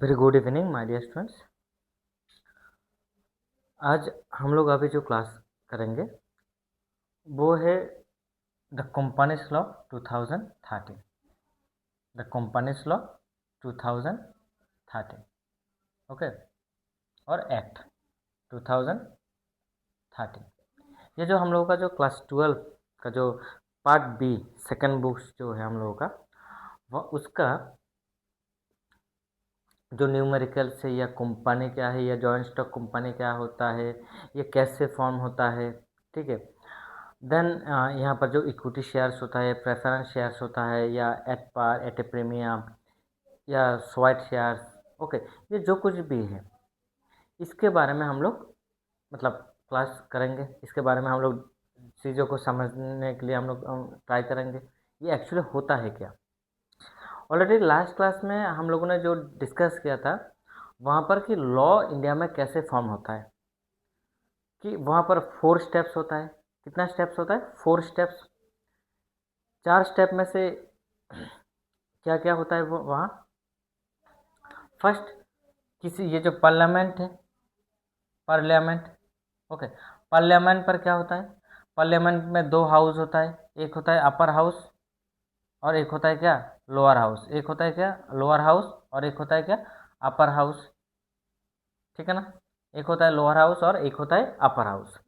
Very good evening my dear students. आज हम लोग अभी जो क्लास करेंगे वो है the companies law 2013। The companies law 2013, okay, और एक्ट 2013। ये जो हम लोगों का जो क्लास 12 का जो पार्ट बी सेकंड बुक्स जो है हम लोगों का, वह उसका जो न्यूमेरिकल से या कंपनी क्या है या जॉइंट स्टॉक कंपनी क्या होता है, ये कैसे फॉर्म होता है, ठीक है। देन यहाँ पर जो इक्विटी शेयर्स होता है, प्रेफरेंस शेयर्स होता है, या at par, at a premium, या स्वाइट शेयर्स, ओके, ये जो कुछ भी है इसके बारे में हम लोग मतलब क्लास करेंगे। इसके बारे में हम लोग चीज़ों को समझने के लिए हम लोग ट्राई करेंगे ये एक्चुअली होता है क्या। ऑलरेडी लास्ट क्लास में हम लोगों ने जो डिस्कस किया था वहाँ पर कि लॉ इंडिया में कैसे फॉर्म होता है, कि वहाँ पर 4 स्टेप्स होता है। कितना स्टेप्स होता है? 4 स्टेप्स। 4 स्टेप में से क्या क्या होता है वो वहाँ? फर्स्ट, किसी ये जो पार्लियामेंट है, पार्लियामेंट, ओके, पार्लियामेंट पर क्या होता है? पार्लियामेंट में 2 हाउस होता है, एक होता है अपर हाउस और एक होता है क्या? Lower house. एक होता है क्या? लोअर हाउस और एक होता है क्या? अपर हाउस, ठीक है ना। एक होता है लोअर हाउस और एक होता है अपर हाउस।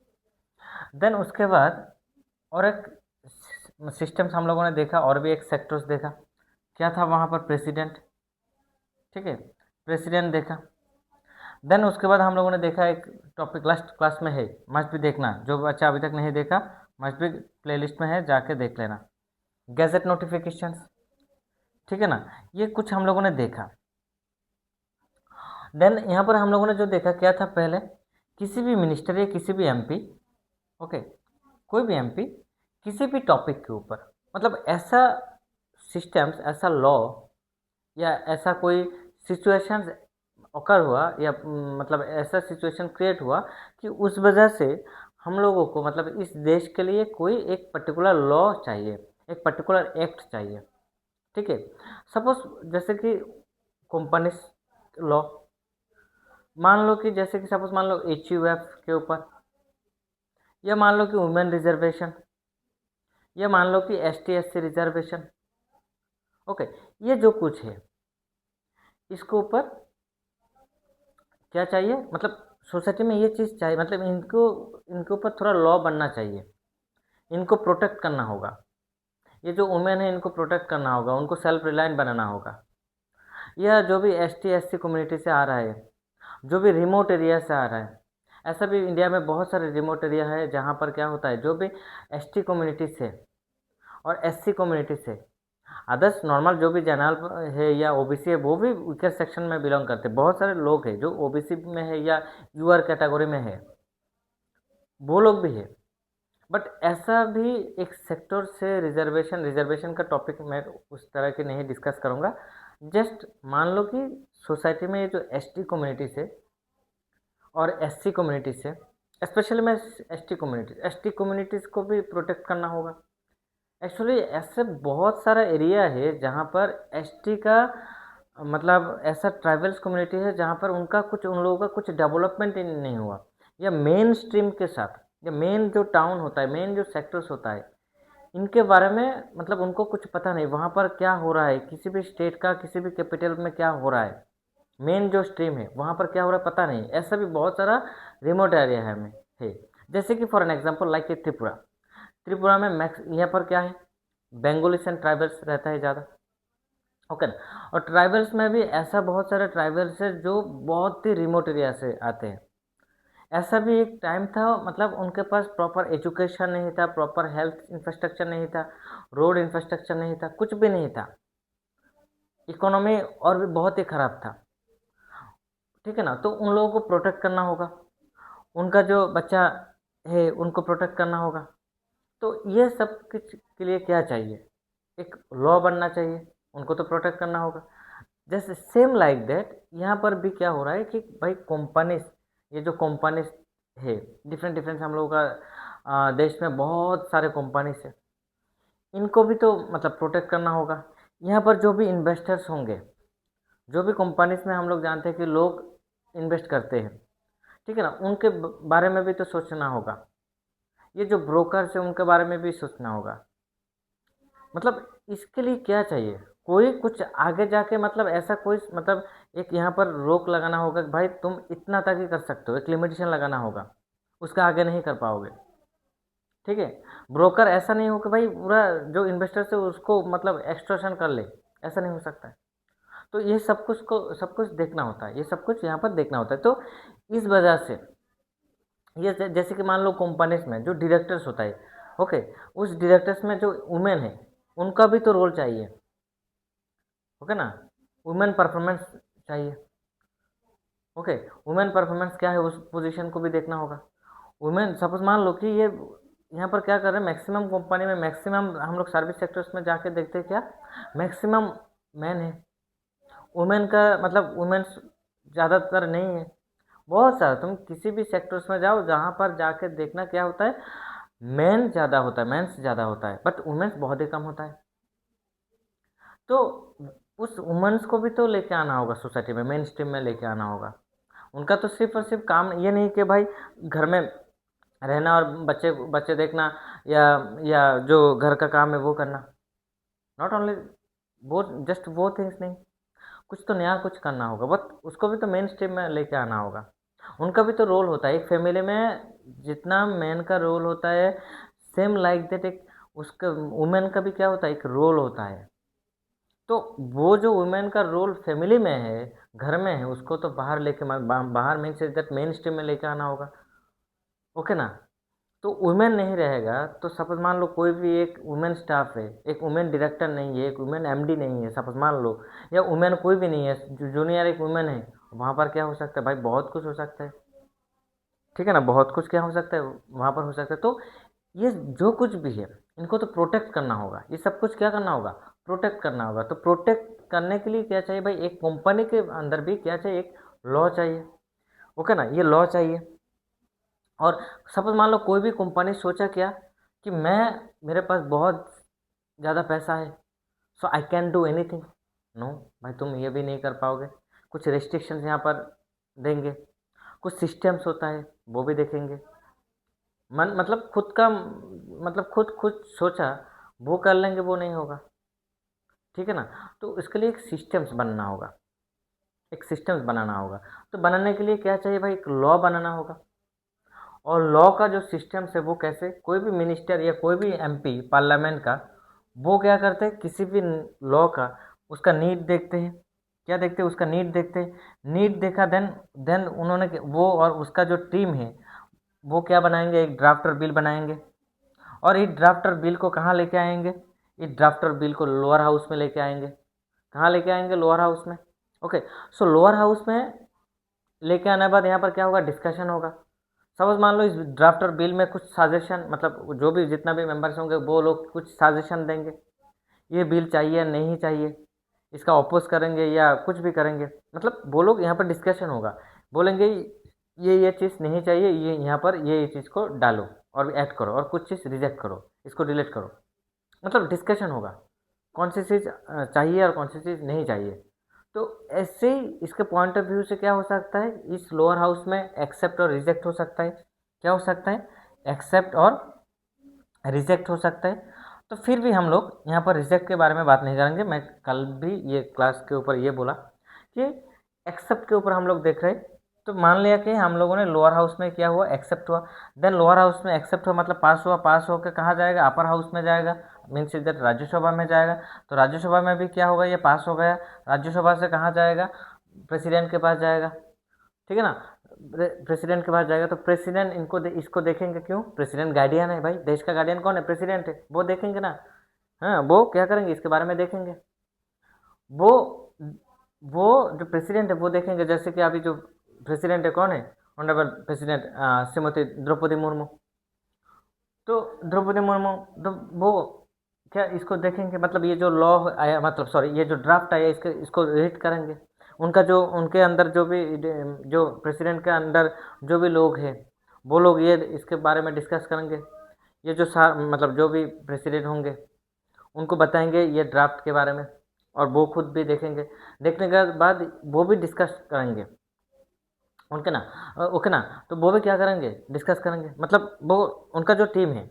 देन उसके बाद और एक सिस्टम्स हम लोगों ने देखा, और भी एक सेक्टर्स देखा। क्या था वहाँ पर? प्रेसिडेंट, ठीक है, प्रेसिडेंट देखा। देन उसके बाद हम लोगों ने देखा एक टॉपिक लास्ट क्लास में है, मस्ट भी देखना, जो बच्चा अभी तक नहीं देखा मस्ट भी प्लेलिस्ट में है, जाके देख लेना। गैजेट नोटिफिकेशंस, ठीक है ना। ये कुछ हम लोगों ने देखा। देन यहाँ पर हम लोगों ने जो देखा क्या था, पहले किसी भी मिनिस्टर या किसी भी एमपी, ओके, कोई भी एमपी किसी भी टॉपिक के ऊपर, मतलब ऐसा सिस्टम्स, ऐसा लॉ या ऐसा कोई सिचुएशन ओकर हुआ, या मतलब ऐसा सिचुएशन क्रिएट हुआ कि उस वजह से हम लोगों को मतलब इस देश के लिए कोई एक पर्टिकुलर लॉ चाहिए, एक पर्टिकुलर एक्ट चाहिए, ठीक है। सपोज जैसे कि कंपनीज लॉ, मान लो कि जैसे कि सपोज मान लो HUF के ऊपर, या मान लो कि वुमेन रिजर्वेशन, या मान लो कि ST SC रिजर्वेशन, ओके, ये जो कुछ है इसके ऊपर क्या चाहिए, मतलब सोसाइटी में ये चीज़ चाहिए, मतलब इनको इनके ऊपर थोड़ा लॉ बनना चाहिए, इनको प्रोटेक्ट करना होगा। ये जो वुमेन है इनको प्रोटेक्ट करना होगा, उनको सेल्फ रिलायंट बनाना होगा। यह जो भी ST SC कम्युनिटी से आ रहा है, जो भी रिमोट एरिया से आ रहा है, ऐसा भी इंडिया में बहुत सारे रिमोट एरिया है जहाँ पर क्या होता है, जो भी ST कम्युनिटी से और SC कम्युनिटी से, अदर्स नॉर्मल जो भी जनरल है या OBC है, वो भी वीकर सेक्शन में बिलोंग करते हैं। बहुत सारे लोग हैं जो OBC में है या UR कैटेगरी में है, वो लोग भी है। बट ऐसा भी एक सेक्टर से रिजर्वेशन, रिजर्वेशन का टॉपिक मैं उस तरह के नहीं डिस्कस करूँगा। जस्ट मान लो कि सोसाइटी में ये जो ST कम्युनिटी से और SC कम्युनिटी से, स्पेशली मैं ST कम्युनिटीज़ को भी प्रोटेक्ट करना होगा। एक्चुअली ऐसे बहुत सारा एरिया है जहाँ पर ST का मतलब ऐसा ट्राइबल्स कम्युनिटी है जहाँ पर उनका कुछ, उन लोगों का कुछ डेवलपमेंट ही नहीं हुआ, या मेन स्ट्रीम के साथ, या मेन जो टाउन होता है, मेन जो सेक्टर्स होता है, इनके बारे में मतलब उनको कुछ पता नहीं, वहाँ पर क्या हो रहा है, किसी भी स्टेट का किसी भी कैपिटल में क्या हो रहा है, मेन जो स्ट्रीम है वहाँ पर क्या हो रहा है पता नहीं। ऐसा भी बहुत सारा रिमोट एरिया है में है। जैसे कि for an example like Tripura, Tripura में मैक्स यहाँ पर क्या है, बेंगोलिस एंड ट्राइबल्स रहता है ज़्यादा, ओके ना। और ट्राइबल्स में भी ऐसा बहुत सारे ट्राइबल्स है जो बहुत ही रिमोट एरिया से आते हैं। ऐसा भी एक टाइम था, मतलब उनके पास प्रॉपर एजुकेशन नहीं था, प्रॉपर हेल्थ इंफ्रास्ट्रक्चर नहीं था, रोड इंफ्रास्ट्रक्चर नहीं था, कुछ भी नहीं था, इकोनॉमी और भी बहुत ही ख़राब था, ठीक है ना। तो उन लोगों को प्रोटेक्ट करना होगा, उनका जो बच्चा है उनको प्रोटेक्ट करना होगा। तो ये सब कुछ के लिए क्या चाहिए, एक लॉ बनना चाहिए, उनको तो प्रोटेक्ट करना होगा। जैसे सेम लाइक दैट यहाँ पर भी क्या हो रहा है कि भाई कंपनीज, ये जो कंपनीज है, डिफरेंट डिफरेंट हम लोगों का देश में बहुत सारे कंपनीज है, इनको भी तो मतलब प्रोटेक्ट करना होगा। यहाँ पर जो भी इन्वेस्टर्स होंगे, जो भी कंपनीज में हम लोग जानते हैं कि लोग इन्वेस्ट करते हैं, ठीक है ना, उनके बारे में भी तो सोचना होगा। ये जो ब्रोकर्स है उनके बारे में भी सोचना होगा। मतलब इसके लिए क्या चाहिए, कोई कुछ आगे जाके मतलब ऐसा कोई मतलब एक यहाँ पर रोक लगाना होगा कि भाई तुम इतना तक ही कर सकते हो, एक लिमिटेशन लगाना होगा, उसका आगे नहीं कर पाओगे। ठीक है, ब्रोकर ऐसा नहीं हो कि भाई पूरा जो इन्वेस्टर है उसको मतलब एक्सटॉर्शन कर ले, ऐसा नहीं हो सकता है। तो ये सब कुछ देखना होता है, ये सब कुछ यहाँ पर देखना होता है। तो इस वजह से ये जैसे कि मान लो कंपनीज में जो डायरेक्टर्स होता है, ओके, उस डायरेक्टर्स में जो वुमेन है उनका भी तो रोल चाहिए, ओके ना, वुमेन परफॉर्मेंस चाहिए। ओके, वुमेन परफॉर्मेंस क्या है उस पोजीशन को भी देखना होगा। वुमेन सपोज मान लो कि ये यहाँ पर क्या कर रहे हैं, मैक्सिमम कंपनी में मैक्सिमम हम लोग सर्विस सेक्टर्स में जाके देखते हैं क्या, मैक्सिमम मैन है, वुमेन का मतलब वुमेन्स ज़्यादातर नहीं है। बहुत सारा तुम किसी भी सेक्टर्स में जाओ जहाँ पर जाके देखना क्या होता है, मैन ज़्यादा होता है, मैंस ज़्यादा होता है, बट वुमेन्स बहुत ही कम होता है। तो उस वुमेन्स को भी तो लेके आना होगा सोसाइटी में, मेन स्ट्रीम में लेके आना होगा। उनका तो सिर्फ और सिर्फ काम ये नहीं कि भाई घर में रहना और बच्चे बच्चे देखना या जो घर का काम है वो करना, नॉट ओनली वो, जस्ट वो थिंग्स नहीं, कुछ तो नया कुछ करना होगा, बट उसको भी तो मेन स्ट्रीम में लेके आना होगा। उनका भी तो रोल होता है एक फैमिली में, जितना मैन का रोल होता है सेम लाइक दैट एक उसका वुमेन का भी क्या होता है, एक रोल होता है। तो वो जो वुमेन का रोल फैमिली में है, घर में है, उसको तो बाहर लेके बाहर मीन्स दैट मेन स्ट्रीम में लेके आना होगा, ओके ना। तो वुमेन नहीं रहेगा तो सपोज मान लो कोई भी एक वुमेन स्टाफ है, एक वुमेन डायरेक्टर नहीं है, एक वुमेन एमडी नहीं है, सपोज मान लो, या वुमेन कोई भी नहीं है, जूनियर एक वुमेन है, वहाँ पर क्या हो सकता है भाई, बहुत कुछ हो सकता है, ठीक है ना, बहुत कुछ क्या हो सकता है वहाँ पर हो सकता है। तो ये जो कुछ भी है इनको तो प्रोटेक्ट करना होगा, ये सब कुछ क्या करना होगा, प्रोटेक्ट करना होगा। तो प्रोटेक्ट करने के लिए क्या चाहिए भाई, एक कंपनी के अंदर भी क्या चाहिए, एक लॉ चाहिए, ओके ना, ये लॉ चाहिए। और सपोज मान लो कोई भी कंपनी सोचा क्या कि मैं मेरे पास बहुत ज़्यादा पैसा है, so I can do anything, no भाई तुम ये भी नहीं कर पाओगे। कुछ रेस्ट्रिक्शंस यहाँ पर देंगे, कुछ सिस्टम्स होता है वो भी देखेंगे। मन मतलब खुद का मतलब खुद खुद सोचा वो कर लेंगे, वो नहीं होगा, ठीक है ना। तो इसके लिए एक सिस्टम्स बनना होगा, एक सिस्टम्स बनाना होगा। तो बनाने के लिए क्या चाहिए भाई, एक लॉ बनाना होगा। और लॉ का जो सिस्टम्स है वो कैसे, कोई भी मिनिस्टर या कोई भी एमपी पार्लियामेंट का, वो क्या करते हैं किसी भी लॉ का उसका नीड देखते हैं, क्या देखते हैं, उसका नीड देखते हैं, नीड देखा देन देन उन्होंने वो और उसका जो टीम है वो क्या बनाएंगे, एक ड्राफ्टर बिल बनाएंगे। और इस ड्राफ्टर बिल को कहाँ लेके आएंगे, इस ड्राफ्टर बिल को लोअर हाउस में लेके आएंगे। कहाँ लेके आएंगे, लोअर हाउस में, ओके। सो लोअर हाउस में लेके आने के बाद यहाँ पर क्या होगा, डिस्कशन होगा। सपोज मान लो इस ड्राफ्टर बिल में कुछ सजेशन, मतलब जो भी जितना भी मेंबर्स होंगे वो लोग कुछ सजेशन देंगे, ये बिल चाहिए नहीं चाहिए, इसका अपोज करेंगे या कुछ भी करेंगे, मतलब वो लोग यहाँ पर डिस्कशन होगा, बोलेंगे ये चीज़ नहीं चाहिए, ये यहाँ पर ये चीज़ को डालो और ऐड करो, और कुछ चीज़ रिजेक्ट करो, इसको डिलीट करो, मतलब डिस्कशन होगा कौन सी चीज़ चाहिए और कौन सी चीज़ नहीं चाहिए। तो ऐसे ही इसके पॉइंट ऑफ व्यू से क्या हो सकता है, इस लोअर हाउस में एक्सेप्ट और रिजेक्ट हो सकता है, क्या हो सकता है, एक्सेप्ट और रिजेक्ट हो सकता है। तो फिर भी हम लोग यहाँ पर रिजेक्ट के बारे में बात नहीं करेंगे, मैं कल भी ये क्लास के ऊपर ये बोला कि एक्सेप्ट के ऊपर हम लोग देख रहे हैं। तो मान लिया कि हम लोगों ने लोअर हाउस में क्या हुआ, एक्सेप्ट हुआ, देन लोअर हाउस में एक्सेप्ट हुआ मतलब पास हुआ, पास होकर कहाँ जाएगा, अपर हाउस में जाएगा, मीन्स इधर राज्यसभा में जाएगा। तो राज्यसभा में भी क्या होगा, ये पास हो गया, राज्यसभा से कहाँ जाएगा, प्रेसिडेंट के पास जाएगा, ठीक है ना। प्रेसिडेंट के पास जाएगा तो प्रेसिडेंट इसको देखेंगे, क्यों, प्रेसिडेंट गार्डियन है भाई, देश का गार्डियन कौन है, प्रेसिडेंट है, वो देखेंगे ना। हाँ, वो क्या करेंगे, इसके बारे में देखेंगे। वो वो जो प्रेसिडेंट है वो देखेंगे, जैसे कि अभी जो प्रेसिडेंट है कौन है, ऑनरेबल प्रेसिडेंट श्रीमती द्रौपदी मुर्मू। तो द्रौपदी मुर्मू तो वो क्या इसको देखेंगे, मतलब ये जो लॉ आया, मतलब सॉरी ये जो ड्राफ्ट आया इसको रीड करेंगे। उनका जो उनके अंदर जो भी जो प्रेसिडेंट के अंदर जो भी लोग हैं वो लोग ये इसके बारे में डिस्कस करेंगे। ये जो मतलब जो भी प्रेसिडेंट होंगे उनको बताएंगे ये ड्राफ्ट के बारे में, और वो खुद भी देखेंगे। देखने के बाद वो भी डिस्कस करेंगे, ओके ना। ओके ना, तो वो भी क्या करेंगे, डिस्कस करेंगे। मतलब वो उनका जो टीम है,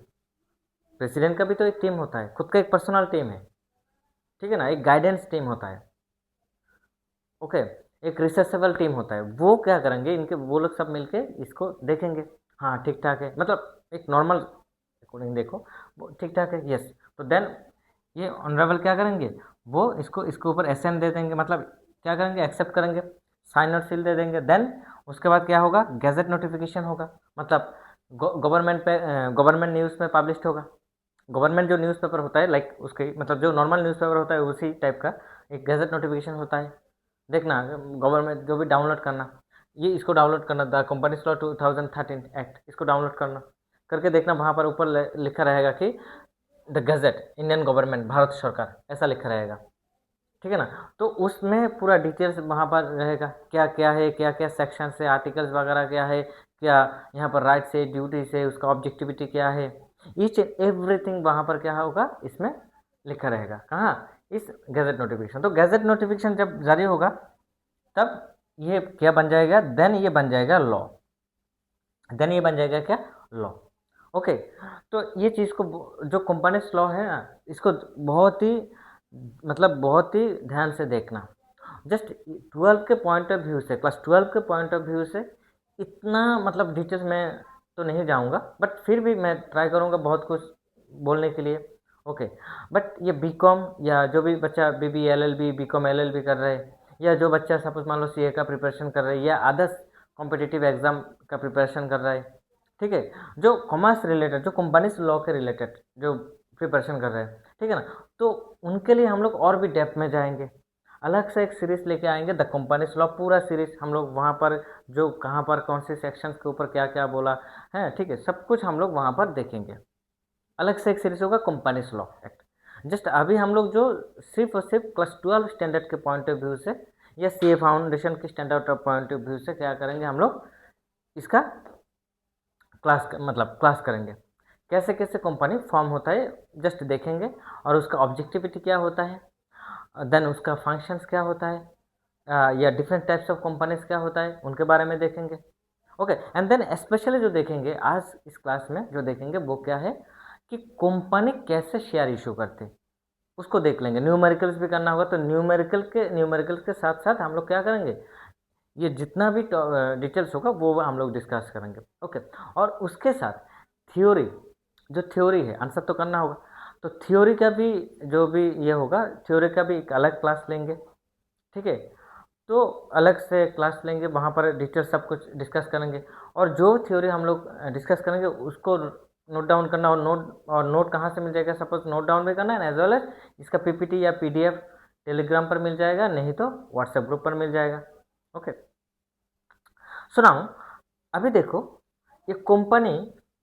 प्रेसिडेंट का भी तो एक टीम होता है, खुद का एक पर्सनल टीम है, ठीक है ना, एक गाइडेंस टीम होता है, ओके, एक रिसर्चेबल टीम होता है। वो क्या करेंगे, इनके वो लोग सब मिलके इसको देखेंगे, हाँ ठीक ठाक है, मतलब एक नॉर्मल अकॉर्डिंग देखो वो ठीक ठाक है, यस। तो देन ये ऑनरेबल क्या करेंगे, वो इसको इसके ऊपर एसएन दे देंगे, मतलब क्या करेंगे, एक्सेप्ट करेंगे, साइन और सील दे देंगे। देन उसके बाद क्या होगा, गैजेट नोटिफिकेशन होगा, मतलब गवर्नमेंट पे, गवर्नमेंट न्यूज़ में पब्लिश होगा। गवर्नमेंट जो न्यूज़पेपर होता है, लाइक उसके मतलब जो नॉर्मल न्यूज़पेपर होता है उसी टाइप का एक गैजेट नोटिफिकेशन होता है। देखना, गवर्नमेंट जो भी डाउनलोड करना, ये इसको डाउनलोड करना, द कंपनीज लॉ 2013 एक्ट, इसको डाउनलोड करना, करके देखना वहाँ पर ऊपर लिखा रहेगा कि the gadget Indian government, Bharat सरकार, ऐसा लिखा रहेगा, ठीक है ना। तो उसमें पूरा डिटेल्स वहाँ पर रहेगा, क्या क्या है, क्या क्या सेक्शन है, आर्टिकल्स वगैरह क्या है, क्या यहाँ पर राइट से ड्यूटी से उसका ऑब्जेक्टिविटी क्या है, ईच एंड एवरीथिंग वहाँ पर क्या होगा, इसमें लिखा रहेगा, कहाँ, इस गैजेट नोटिफिकेशन। तो गैजेट नोटिफिकेशन जब जारी होगा तब ये क्या बन जाएगा, देन ये बन जाएगा लॉ, देन ये बन जाएगा क्या, लॉ, ओके। तो ये चीज़ को जो कंपनीज लॉ है ना, इसको बहुत ही मतलब बहुत ही ध्यान से देखना। जस्ट 12 के पॉइंट ऑफ व्यू से, क्लास 12 के पॉइंट ऑफ व्यू से इतना मतलब डिटेल्स में तो नहीं जाऊंगा, बट फिर भी मैं ट्राई करूंगा बहुत कुछ बोलने के लिए, ओके। बट ये बीकॉम या जो भी बच्चा बीबी एलएलबी बीकॉम एलएलबी कर रहे हैं, या जो बच्चा सपोज मान लो सीए का प्रिपरेशन कर रहे हैं, या अदर्स कॉम्पिटिटिव एग्जाम का प्रिपरेशन कर रहा है, ठीक है, जो कॉमर्स रिलेटेड, जो कंपनीज लॉ के रिलेटेड जो प्रिपरेशन कर रहे हैं, ठीक है ना, तो उनके लिए हम लोग और भी डेप्थ में जाएंगे, अलग से एक सीरीज लेके आएंगे, द कंपनीज लॉ पूरा सीरीज हम लोग वहाँ पर जो कहाँ पर कौन से सेक्शंस के ऊपर क्या क्या बोला है, ठीक है, सब कुछ हम लोग वहाँ पर देखेंगे। अलग से एक सीरीज होगा कंपनीज लॉ एक्ट। जस्ट अभी हम लोग जो सिर्फ और सिर्फ क्लास 12 स्टैंडर्ड के पॉइंट ऑफ व्यू से, या सीए फाउंडेशन के standard of point of view से क्या करेंगे, हम लोग इसका क्लास मतलब क्लास करेंगे, कैसे कैसे कंपनी फॉर्म होता है जस्ट देखेंगे, और उसका ऑब्जेक्टिविटी क्या होता है, देन उसका फंक्शंस क्या होता है, या डिफरेंट टाइप्स ऑफ कंपनीज क्या होता है उनके बारे में देखेंगे, ओके। एंड देन स्पेशली जो देखेंगे आज इस क्लास में जो देखेंगे वो क्या है कि कंपनी कैसे शेयर इशू करते हैं, उसको देख लेंगे। न्यूमेरिकल्स भी करना होगा, तो न्यूमेरिकल्स के साथ साथ हम लोग क्या करेंगे, ये जितना भी डिटेल्स होगा वो हम लोग डिस्कस करेंगे, ओके। और उसके साथ थ्योरी, जो थ्योरी है आंसर तो करना होगा, तो थ्योरी का भी जो भी ये होगा, थ्योरी का भी एक अलग क्लास लेंगे, ठीक है। तो अलग से क्लास लेंगे, वहाँ पर डिटेल सब कुछ डिस्कस करेंगे, और जो थ्योरी हम लोग डिस्कस करेंगे उसको नोट डाउन करना, और नोट कहाँ से मिल जाएगा, सपोज नोट डाउन भी करना है, एज वेल एज इसका पीपीटी या पीडीएफ टेलीग्राम पर मिल जाएगा, नहीं तो व्हाट्सएप ग्रुप पर मिल जाएगा, ओके। सुनाओ, अभी देखो, ये कंपनी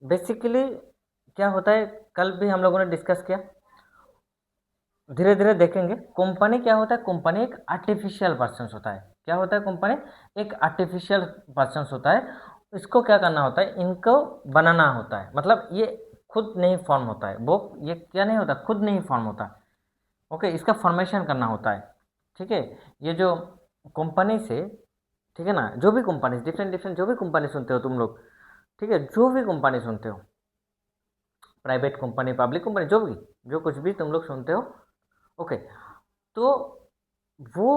बेसिकली क्या होता है, कल भी हम लोगों ने डिस्कस किया, धीरे धीरे देखेंगे। कंपनी क्या होता है, कंपनी एक आर्टिफिशियल पर्सन होता है, क्या होता है कंपनी, एक आर्टिफिशियल पर्सन होता है। इसको क्या करना होता है, इनको बनाना होता है, मतलब ये खुद नहीं फॉर्म होता है, वो ये क्या नहीं होता, खुद नहीं फॉर्म होता, ओके, इसका फॉर्मेशन करना होता है, ठीक है। ये जो कंपनी से, ठीक है ना, जो भी कंपनी डिफरेंट डिफरेंट जो भी कंपनी सुनते हो तुम लोग, ठीक है, जो भी कंपनी सुनते हो, प्राइवेट कंपनी पब्लिक कंपनी जो भी, जो कुछ भी तुम लोग सुनते हो, ओके, तो वो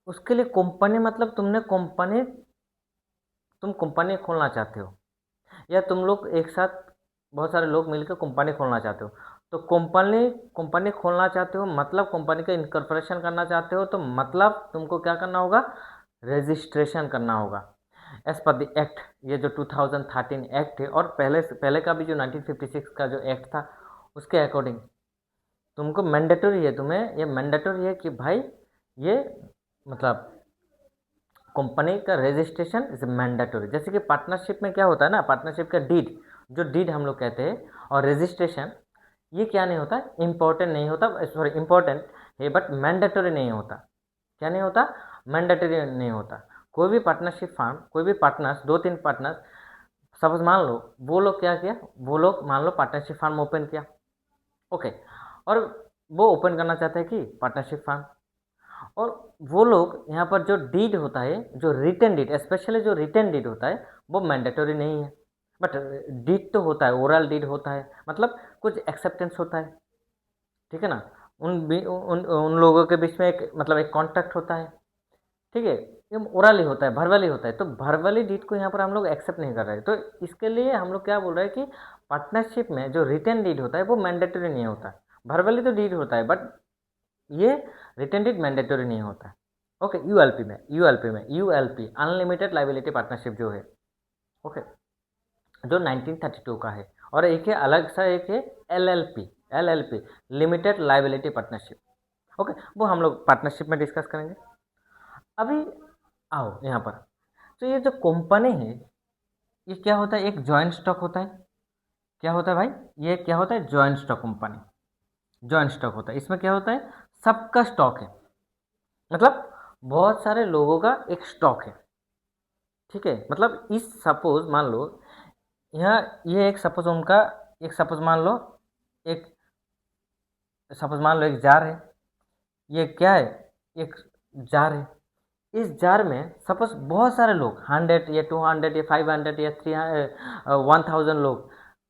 उसके लिए कंपनी मतलब तुम कंपनी खोलना चाहते हो, या तुम लोग एक साथ बहुत सारे लोग मिलकर कंपनी खोलना चाहते हो, तो कंपनी कंपनी खोलना चाहते हो मतलब कंपनी का इनकॉर्पोरेशन करना चाहते हो, तो मतलब तुमको क्या करना होगा, रजिस्ट्रेशन करना होगा एज पर द एक्ट। ये जो 2013 एक्ट है, और पहले का भी जो 1956 का जो एक्ट था, उसके अकॉर्डिंग तुमको मैंडेटरी है, तुम्हें ये मैंडेटरी है कि भाई ये मतलब कंपनी का रजिस्ट्रेशन इज मैंडेटरी। जैसे कि पार्टनरशिप में क्या होता है ना, पार्टनरशिप का डीड, जो डीड हम लोग कहते हैं, और रजिस्ट्रेशन, ये क्या नहीं होता, इम्पोर्टेंट नहीं होता, सॉरी इम्पोर्टेंट है बट मैंडेटरी नहीं होता। क्या नहीं होता, मैंडेटरी नहीं होता। कोई भी पार्टनरशिप फर्म, कोई भी पार्टनर्स, 2-3 पार्टनर्स, सपोज मान लो वो लोग क्या किया, वो लोग मान लो पार्टनरशिप फर्म ओपन किया, ओके, और वो ओपन करना चाहते हैं कि पार्टनरशिप फर्म। और वो लोग यहाँ पर जो डीड होता है, जो रिटन डीड, स्पेशली जो रिटन डीड होता है वो मैंडेटरी नहीं है, बट डीड तो होता है, ओरल डीड होता है, मतलब कुछ एक्सेप्टेंस होता है, ठीक है ना। उन लोगों के बीच में एक मतलब एक कॉन्ट्रैक्ट होता है, ठीक है। ये ओरली होता है, भरवली होता है, तो भरवली डीड को यहाँ पर हम लोग एक्सेप्ट नहीं कर रहे हैं। तो इसके लिए हम लोग क्या बोल रहे हैं कि पार्टनरशिप में जो रिटन डीड होता है वो मैंडेटरी नहीं होता है। भरवली तो डीड होता है, बट ये रिटन डीड मैंडेटरी नहीं होता है। ओके, यूएलपी अनलिमिटेड लाइबिलिटी पार्टनरशिप जो है, ओके, जो 1932 का है। और एक है अलग सा, एक है LLP limited liability partnership. Okay, वो हम लोग पार्टनरशिप में डिस्कस करेंगे। अभी आओ यहाँ पर, तो ये जो कंपनी है ये क्या होता है, एक जॉइंट स्टॉक होता है। क्या होता है भाई, ये क्या होता है, joint stock company, joint stock होता है। इसमें क्या होता है, सबका स्टॉक है, मतलब बहुत सारे लोगों का एक स्टॉक है, ठीक है। मतलब इस सपोज मान लो यहाँ ये एक सपोज उनका, एक सपोज मान लो, एक सपोज मान लो एक जार है। ये क्या है, एक जार है। इस जार में सपोज बहुत सारे लोग 100 या 200 या 500 या 1000 लोग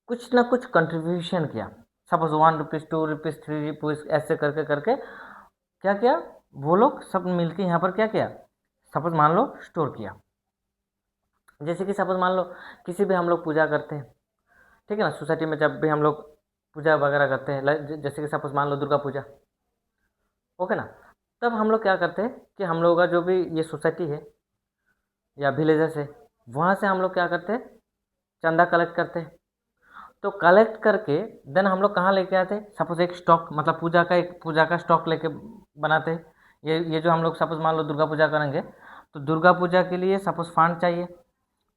कुछ ना कुछ कंट्रीब्यूशन किया। सपोज 1 रुपीज़, 2 रुपीज़, 3 रुपीज़, ऐसे करके करके क्या किया, वो लोग सब मिलके यहाँ पर क्या किया, सपोज मान लो स्टोर किया। जैसे कि सपोज मान लो किसी भी हम लोग पूजा करते हैं, ठीक है ना, सोसाइटी में जब भी हम लोग पूजा वगैरह करते हैं, जैसे कि सपोज मान लो दुर्गा पूजा, ओके ना, तब हम लोग क्या करते हैं कि हम लोगों का जो भी ये सोसाइटी है या विलेजेस है, वहाँ से हम लोग क्या करते हैं, चंदा कलेक्ट करते हैं। तो कलेक्ट करके देन हम लोग कहाँ लेके आते हैं, सपोज एक स्टॉक, मतलब पूजा का, एक पूजा का स्टॉक लेके बनाते हैं। ये जो हम लोग सपोज मान लो दुर्गा पूजा करेंगे, तो दुर्गा पूजा के लिए सपोज फंड चाहिए।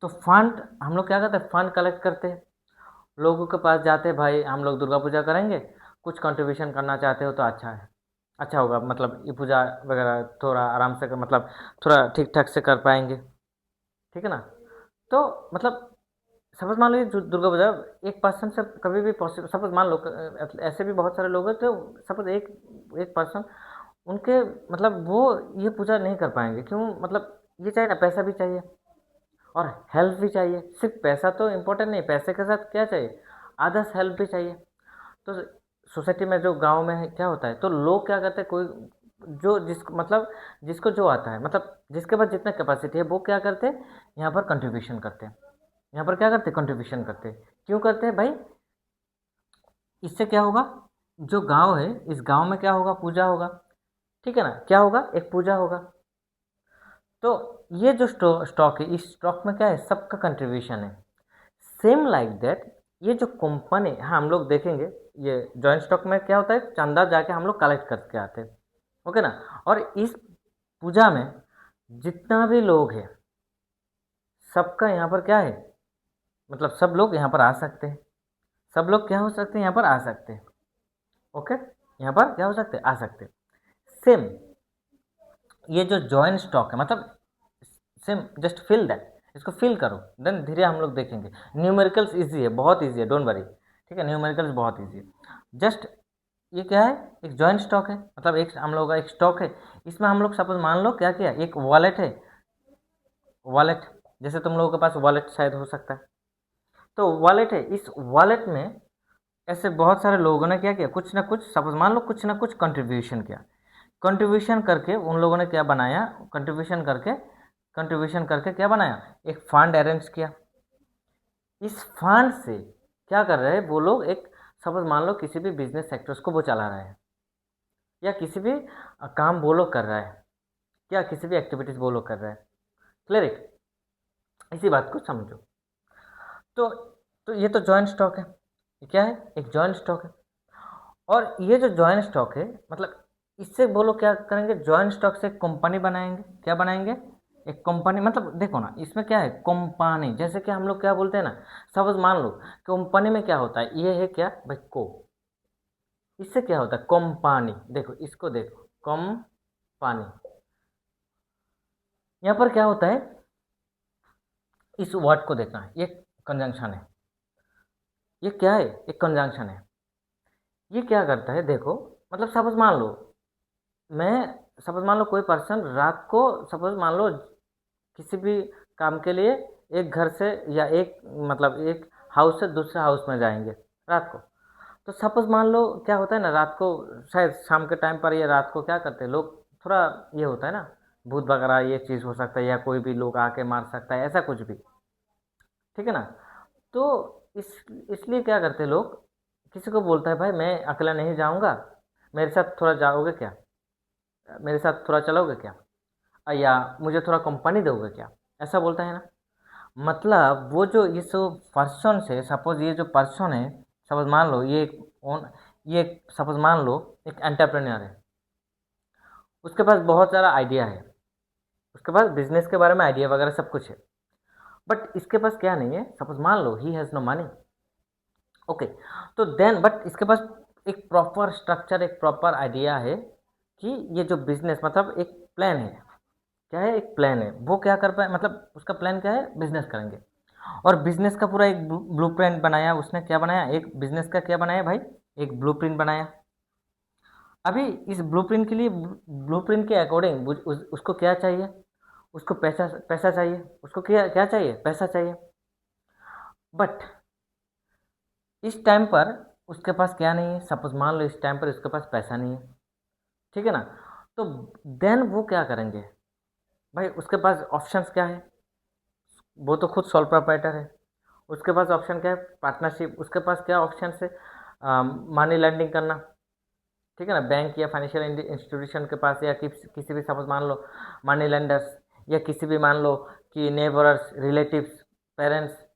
तो फंड हम लोग क्या करते हैं, फंड कलेक्ट करते हैं, लोगों के पास जाते हैं, भाई हम लोग दुर्गा पूजा करेंगे, कुछ कंट्रीब्यूशन करना चाहते हो तो अच्छा है, अच्छा होगा, मतलब ये पूजा वगैरह थोड़ा आराम से मतलब थोड़ा ठीक ठाक से कर पाएंगे, ठीक है ना। तो मतलब सपोज मान लो ये दुर्गा पूजा एक पर्सन से कभी भी पॉसिबल, सपोज मान लो ऐसे भी बहुत सारे लोग हैं, तो सपोज एक एक पर्सन उनके मतलब वो ये पूजा नहीं कर पाएंगे, क्यों, मतलब ये चाहिए ना, पैसा भी चाहिए और हेल्प भी चाहिए। सिर्फ पैसा तो इम्पोर्टेंट नहीं, पैसे के साथ क्या चाहिए, अदर्स हेल्प भी चाहिए। तो सोसाइटी में जो गांव में है क्या होता है, तो लोग क्या करते हैं, कोई जो जिसको मतलब जिसको जो आता है, मतलब जिसके पास जितना कैपेसिटी है वो क्या करते हैं, यहाँ पर कंट्रीब्यूशन करते हैं। यहाँ पर क्या करते हैं, कंट्रीब्यूशन करते हैं। क्यों करते हैं भाई, इससे क्या होगा, जो गांव है इस गांव में क्या होगा, पूजा होगा, ठीक है ना, क्या होगा, एक पूजा होगा। तो ये जो स्टॉक है, इस स्टॉक में क्या है, सबका कंट्रीब्यूशन है। सेम लाइक दैट ये जो कंपनी, हाँ हम लोग देखेंगे, ये जॉइंट स्टॉक में क्या होता है, चंदा जाके हम लोग कलेक्ट करके आते हैं, ओके ना। और इस पूजा में जितना भी लोग हैं सबका यहाँ पर क्या है, मतलब सब लोग यहाँ पर आ सकते हैं, सब लोग क्या हो सकते हैं, यहाँ पर आ सकते हैं, ओके, यहाँ पर क्या हो सकते हैं, आ सकते हैं। सेम ये जो जॉइंट स्टॉक है, मतलब सेम जस्ट फिल दैट, इसको फिल करो, देन धीरे हम लोग देखेंगे। न्यूमेरिकल्स इजी है, बहुत इजी है, डोंट वरी, ठीक है, न्यूमेरिकल्स बहुत इजी है। जस्ट ये क्या है, एक जॉइंट स्टॉक है, मतलब एक हम लोग का एक स्टॉक है। इसमें हम लोग सपोज मान लो क्या किया, एक वॉलेट है, वॉलेट जैसे तुम लोगों के पास वॉलेट शायद हो सकता है, तो वॉलेट है, इस वॉलेट में ऐसे बहुत सारे लोगों ने क्या किया, कुछ ना कुछ सपोज मान लो कुछ ना कुछ कंट्रीब्यूशन किया। कंट्रीब्यूशन करके उन लोगों ने क्या बनाया, कंट्रीब्यूशन करके क्या बनाया, एक फंड अरेंज किया। इस फंड से क्या कर रहे हैं वो लोग, एक सपोज मान लो किसी भी बिजनेस सेक्टर्स को वो चला रहे हैं, या किसी भी काम वो लोग कर रहा है, या किसी भी एक्टिविटीज़ वो लोग कर रहा है। क्लियर है, इसी बात को समझो। तो तो ये तो जॉइंट स्टॉक है, ये क्या है, एक जॉइंट स्टॉक है। और ये जो जॉइंट स्टॉक है, मतलब इससे वो लोग क्या करेंगे, जॉइंट स्टॉक से एक कंपनी बनाएंगे, क्या बनाएंगे, एक कंपनी। मतलब देखो ना, इसमें क्या है, कंपनी, जैसे कि हम लोग क्या बोलते हैं ना, सपोज मान लो कंपनी में क्या होता है, ये है क्या भाई, को, इससे क्या होता है, कंपनी, देखो इसको देखो, कंपनी, यहाँ पर क्या होता है, इस वर्ड को देखना, ये कंजंक्शन है, ये क्या है, एक कंजंक्शन है। ये क्या करता है देखो, मतलब सपोज मान लो सपोज मान लो कोई पर्सन रात को, सपोज मान लो किसी भी काम के लिए एक घर से या एक मतलब एक हाउस से दूसरे हाउस में जाएंगे रात को। तो सपोज मान लो क्या होता है ना, रात को शायद शाम के टाइम पर या रात को क्या करते हैं लोग, थोड़ा ये होता है ना, भूत वगैरह ये चीज़ हो सकता है या कोई भी लोग आके मार सकता है, ऐसा कुछ भी, ठीक है ना। तो इस इसलिए क्या करते हैं लोग, किसी को बोलता है भाई मैं अकेला नहीं जाऊंगा, मेरे साथ थोड़ा जाओगे क्या, मेरे साथ थोड़ा चलोगे क्या, या मुझे थोड़ा कंपनी दोगे क्या, ऐसा बोलता है ना। मतलब वो जो ये सब पर्सन से, सपोज ये जो पर्सन है, सपोज मान लो ये सपोज मान लो एक एंटरप्रेन्योर है, उसके पास बहुत सारा आइडिया है, उसके पास बिजनेस के बारे में आइडिया वगैरह सब कुछ है, बट इसके पास क्या नहीं है, सपोज मान लो he has no money. Okay, तो देन बट इसके पास एक प्रॉपर स्ट्रक्चर, एक प्रॉपर आइडिया है कि ये जो बिजनेस मतलब एक प्लान है, क्या है, एक प्लान है, वो क्या कर पाए, मतलब उसका प्लान क्या है, बिजनेस करेंगे। और बिजनेस का पूरा एक ब्लूप्रिंट बनाया उसने, क्या बनाया, एक बिजनेस का क्या बनाया भाई, एक ब्लूप्रिंट बनाया। अभी इस ब्लूप्रिंट के लिए, ब्लूप्रिंट के अकॉर्डिंग उसको क्या चाहिए, उसको पैसा पैसा चाहिए, उसको क्या क्या चाहिए, पैसा चाहिए। बट इस टाइम पर उसके पास क्या नहीं है, सपोज मान लो इस टाइम पर उसके पास पैसा नहीं है, ठीक है ना। तो देन वो क्या करेंगे भाई, उसके पास ऑप्शंस क्या है, वो तो खुद सोल प्रोप्राइटर है, उसके पास ऑप्शन क्या है, पार्टनरशिप, उसके पास क्या ऑप्शन है, मनी लेंडिंग करना, ठीक है ना, बैंक या फाइनेंशियल इंस्टीट्यूशन के पास, या किसी भी सपोज मान लो मनी लेंडर्स, या किसी भी मान लो कि नेबरर्स, रिलेटिव्स, पेरेंट्स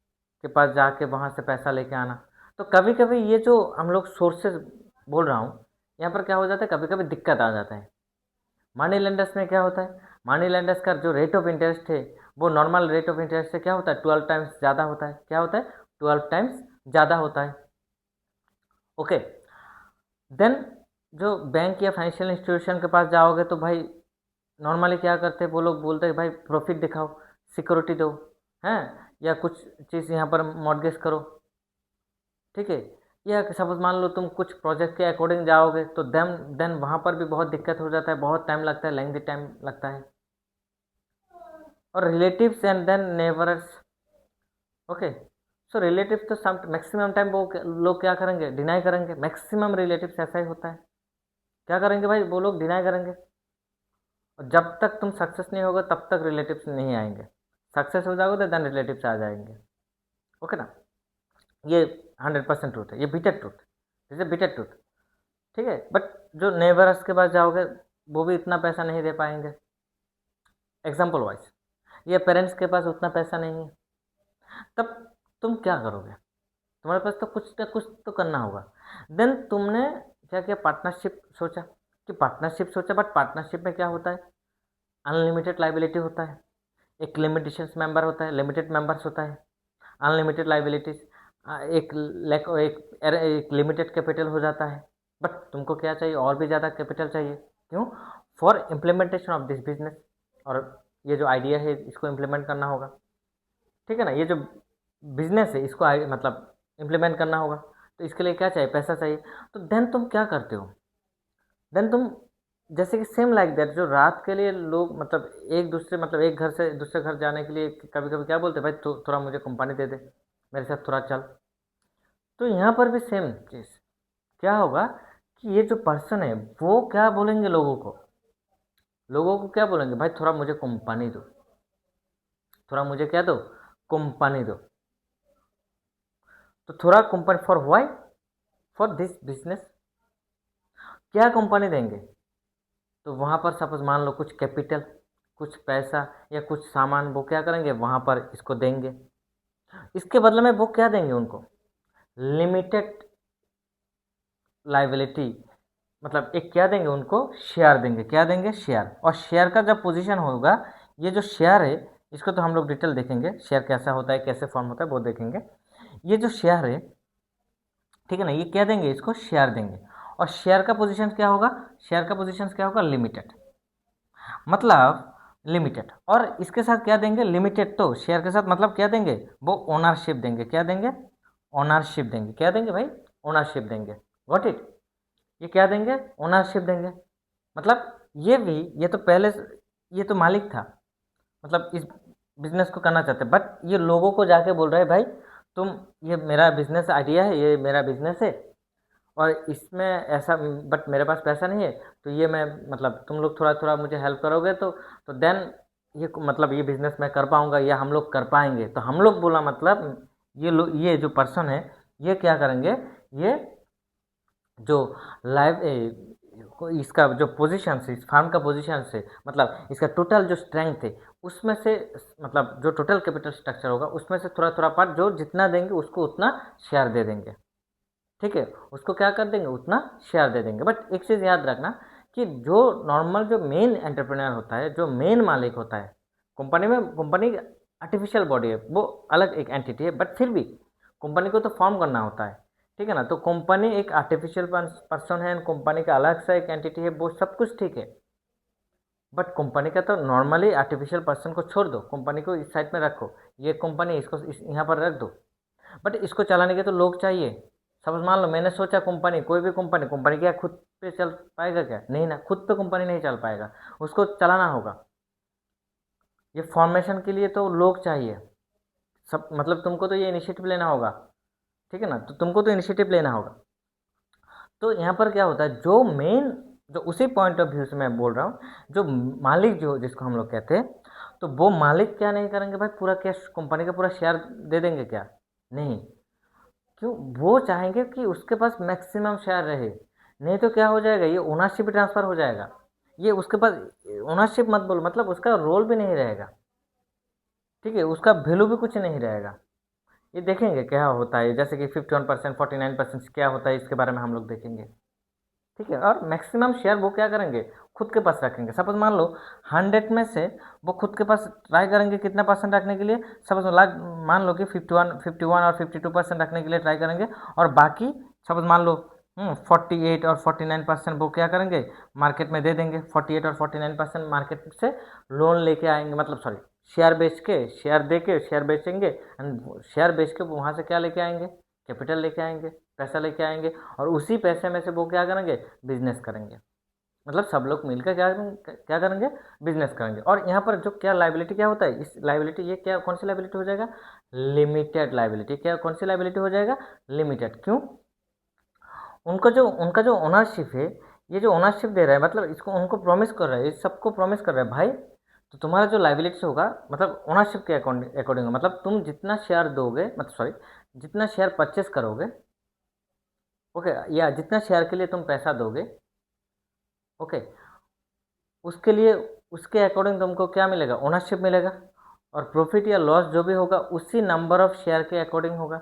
के पास जाके वहाँ से पैसा लेके आना। तो कभी कभी ये जो हम लोग सोर्सेज बोल रहा हूँ, यहाँ पर क्या हो जाता है, कभी कभी दिक्कत आ जाता है। मनी लेंडर्स में क्या होता है, मनी लेंडर्स का जो रेट ऑफ इंटरेस्ट है वो नॉर्मल रेट ऑफ इंटरेस्ट से क्या होता है, 12 टाइम्स ज़्यादा होता है, क्या होता है, 12 टाइम्स ज़्यादा होता है। ओके, देन जो बैंक या फाइनेंशियल इंस्टीट्यूशन के पास जाओगे तो भाई नॉर्मली क्या करते हैं, वो लोग बोलते हैं भाई प्रॉफिट दिखाओ, सिक्योरिटी दो, हैं, या कुछ चीज़ यहाँ पर मॉर्गेज करो, ठीक है। या सपोज मान लो तुम कुछ प्रोजेक्ट के अकॉर्डिंग जाओगे तो देन वहाँ पर भी बहुत दिक्कत हो जाता है, बहुत टाइम लगता है, लेंथी टाइम लगता है। और relatives and then neighbours, okay, so relatives तो सम मैक्सिमम टाइम वो लोग क्या करेंगे, डिनाई करेंगे, मैक्सिमम रिलेटिव्स ऐसा ही होता है, क्या करेंगे भाई, वो लोग डिनाई करेंगे। और जब तक तुम सक्सेस नहीं होगा तब तक रिलेटिव्स नहीं आएंगे, सक्सेस हो जाओगे तो देन रिलेटिव्स आ जाएंगे। ओके ना, ये 100% ट्रूथ है, ये बिटर ट्रूथ, जैसे बिटर ट्रूथ, ठीक है। बट जो नेबर्स के पास जाओगे वो भी इतना पैसा नहीं दे पाएंगे, एग्जाम्पल वाइज, या पेरेंट्स के पास उतना पैसा नहीं है, तब तुम क्या करोगे, तुम्हारे पास तो कुछ ना कुछ तो करना होगा। देन तुमने क्या किया, पार्टनरशिप सोचा, कि पार्टनरशिप सोचा, बट पार्टनरशिप में क्या होता है, अनलिमिटेड लाइबिलिटी होता है, एक लिमिटेशंस मेंबर होता है, लिमिटेड मेंबर्स होता है, अनलिमिटेड लाइबिलिटीज, एक लिमिटेड कैपिटल हो जाता है। बट तुमको क्या चाहिए, और भी ज़्यादा कैपिटल चाहिए, क्यों, for implementation of this business, और ये जो आइडिया है इसको इम्प्लीमेंट करना होगा, ठीक है ना, ये जो बिजनेस है इसको मतलब इम्प्लीमेंट करना होगा, तो इसके लिए क्या चाहिए, पैसा चाहिए। तो देन तुम क्या करते हो, देन तुम जैसे कि सेम लाइक दैट, जो रात के लिए लोग मतलब एक दूसरे मतलब एक घर से दूसरे घर जाने के लिए कभी कभी क्या बोलते हैं, भाई थोड़ा मुझे कंपनी दे दे, मेरे साथ थोड़ा चल। तो यहाँ पर भी सेम चीज़ क्या होगा, कि ये जो पर्सन है वो क्या बोलेंगे लोगों को, लोगों को क्या बोलेंगे, भाई थोड़ा मुझे कंपनी दो, थोड़ा मुझे क्या दो, कंपनी दो। तो थोड़ा company for why, for this business, क्या कंपनी देंगे, तो वहाँ पर सपोज मान लो कुछ कैपिटल, कुछ पैसा या कुछ सामान वो क्या करेंगे वहाँ पर इसको देंगे, इसके बदले में वो क्या देंगे उनको, लिमिटेड लाइबिलिटी, मतलब एक क्या देंगे उनको, शेयर देंगे, क्या देंगे, शेयर। और शेयर का जब पोजीशन होगा, ये जो शेयर है इसको तो हम लोग डिटेल देखेंगे, शेयर कैसा होता है, कैसे फॉर्म होता है वो देखेंगे। ये जो शेयर है, ठीक है ना, ये क्या देंगे, इसको शेयर देंगे। और शेयर का पोजीशन क्या होगा, शेयर का पोजीशन क्या होगा, लिमिटेड, मतलब लिमिटेड। और इसके साथ क्या देंगे, लिमिटेड, तो शेयर के साथ मतलब क्या देंगे, वो ओनरशिप देंगे, क्या देंगे, ओनरशिप देंगे, क्या देंगे भाई, ओनरशिप देंगे, गॉट इट। ये क्या देंगे, ओनरशिप देंगे। मतलब ये तो पहले ये तो मालिक था, मतलब इस बिजनेस को करना चाहते, बट ये लोगों को जाके बोल रहा है भाई तुम, ये मेरा बिजनेस आइडिया है, ये मेरा बिजनेस है और इसमें ऐसा, बट मेरे पास पैसा नहीं है, तो ये मैं मतलब तुम लोग थोड़ा थोड़ा मुझे हेल्प करोगे तो देन ये मतलब ये बिजनेस मैं कर पाऊंगा या हम लोग कर पाएंगे। तो हम लोग बोला मतलब ये जो पर्सन है ये क्या करेंगे, ये जो लाइव इसका जो पोजीशन से, इस फार्म का पोजीशन से, मतलब इसका टोटल जो स्ट्रेंथ है उसमें से, मतलब जो टोटल कैपिटल स्ट्रक्चर होगा उसमें से थोड़ा थोड़ा पार्ट जो जितना देंगे उसको उतना शेयर दे देंगे। ठीक है, उसको क्या कर देंगे, उतना शेयर दे देंगे। बट एक चीज़ याद रखना कि जो नॉर्मल जो मेन एंटरप्रेन्योर होता है, जो मेन मालिक होता है कंपनी में, कंपनी आर्टिफिशियल बॉडी है, वो अलग एक एंटिटी है, बट फिर भी कंपनी को तो फॉर्म करना होता है। ठीक है ना, तो कंपनी एक आर्टिफिशियल पर्सन है, कंपनी का अलग सा एक एंटिटी है, वो सब कुछ ठीक है। बट कंपनी का तो नॉर्मली आर्टिफिशियल पर्सन को छोड़ दो, कंपनी को इस साइड में रखो, ये कंपनी इसको यहाँ पर रख दो, बट इसको चलाने के तो लोग चाहिए। सपोज मान लो मैंने सोचा कंपनी, कोई भी कंपनी, कंपनी क्या खुद पे चल पाएगा क्या, नहीं ना, खुद पे कंपनी नहीं चल पाएगा, उसको चलाना होगा। ये फॉर्मेशन के लिए तो लोग चाहिए, सब मतलब तुमको तो ये इनिशिएटिव लेना होगा। ठीक है ना, तो तुमको तो इनिशिएटिव लेना होगा। तो यहाँ पर क्या होता है, जो मेन, जो उसी पॉइंट ऑफ व्यू से मैं बोल रहा हूँ, जो मालिक जो जिसको हम लोग कहते हैं, तो वो मालिक क्या नहीं करेंगे भाई, पूरा कैश कंपनी का पूरा शेयर दे देंगे क्या, नहीं। क्यों, वो चाहेंगे कि उसके पास मैक्सिमम शेयर रहे, नहीं तो क्या हो जाएगा, ये ओनरशिप ट्रांसफ़र हो जाएगा, ये उसके पास ओनरशिप मत बोलो, मतलब उसका रोल भी नहीं रहेगा। ठीक है, उसका वैल्यू भी कुछ नहीं रहेगा। ये देखेंगे क्या होता है, जैसे कि 51%, 49% क्या होता है, इसके बारे में हम लोग देखेंगे। ठीक है, और मैक्सिमम शेयर वो क्या करेंगे, खुद के पास रखेंगे। सपोज मान लो 100 में से वो खुद के पास ट्राई करेंगे कितना परसेंट रखने के लिए, सपोज मान लो कि 51 और 52% रखने के लिए ट्राई करेंगे, और बाकी सपोज मान लो 48 और 49% वो क्या करेंगे, मार्केट में दे देंगे। 48 और 49% मार्केट से लोन लेके आएंगे, मतलब सॉरी, शेयर बेच के, शेयर दे के शेयर बेचेंगे, एंड शेयर बेच के वहाँ से क्या लेके आएंगे, कैपिटल लेके आएंगे, पैसा लेके आएंगे, और उसी पैसे में से वो क्या करेंगे, बिजनेस करेंगे। मतलब सब लोग मिलकर क्या क्या करेंगे, बिजनेस करेंगे। और यहाँ पर जो क्या लाइबिलिटी क्या होता है, इस लाइबिलिटी, ये क्या कौन सी लाइबिलिटी हो जाएगा, लिमिटेड लाइबिलिटी। क्या कौन सी लाइबिलिटी हो जाएगा, लिमिटेड। क्यों, उनका जो ओनरशिप है, ये जो ओनरशिप दे रहा है, मतलब इसको उनको प्रॉमिस कर रहा है, इस सबको प्रॉमिस कर रहा है भाई, तो तुम्हारा जो लाइबिलिटी होगा, मतलब ओनरशिप के अकॉर्डिंग, मतलब तुम जितना शेयर दोगे, मतलब सॉरी, जितना शेयर परचेस करोगे, ओके, या जितना शेयर के लिए तुम पैसा दोगे, ओके, उसके लिए, उसके अकॉर्डिंग तुमको क्या मिलेगा, ओनरशिप मिलेगा। और प्रॉफिट या लॉस जो भी होगा उसी नंबर ऑफ शेयर के अकॉर्डिंग होगा।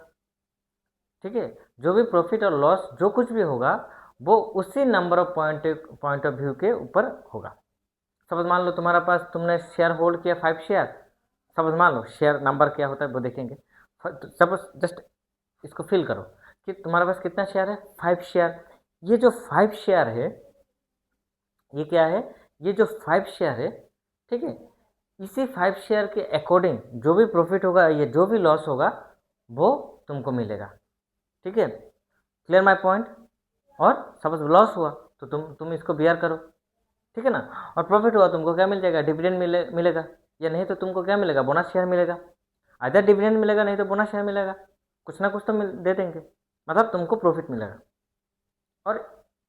ठीक है, जो भी प्रॉफिट और लॉस जो कुछ भी होगा वो उसी number of point of view के ऊपर होगा। सपोज मान लो तुम्हारा पास, तुमने शेयर होल्ड किया 5 शेयर, सपोज मान लो शेयर नंबर क्या होता है वो देखेंगे। सपोज जस्ट इसको फिल करो कि तुम्हारे पास कितना शेयर है, 5 शेयर। ये जो 5 शेयर है, ये क्या है, ये जो 5 शेयर है, ठीक है, इसी 5 शेयर के अकॉर्डिंग जो भी प्रॉफिट होगा या जो भी लॉस होगा वो तुमको मिलेगा। ठीक है, क्लियर माय पॉइंट। और सपोज लॉस हुआ तो तुम इसको बियर करो। ठीक है ना, और प्रॉफिट हुआ तुमको क्या मिल जाएगा, डिविडेंड मिलेगा, या नहीं तो तुमको क्या मिलेगा, बोनस शेयर मिलेगा। आधर डिविडेंड मिलेगा, नहीं तो बोनस शेयर मिलेगा, कुछ ना कुछ तो दे देंगे, मतलब तुमको प्रॉफिट मिलेगा। और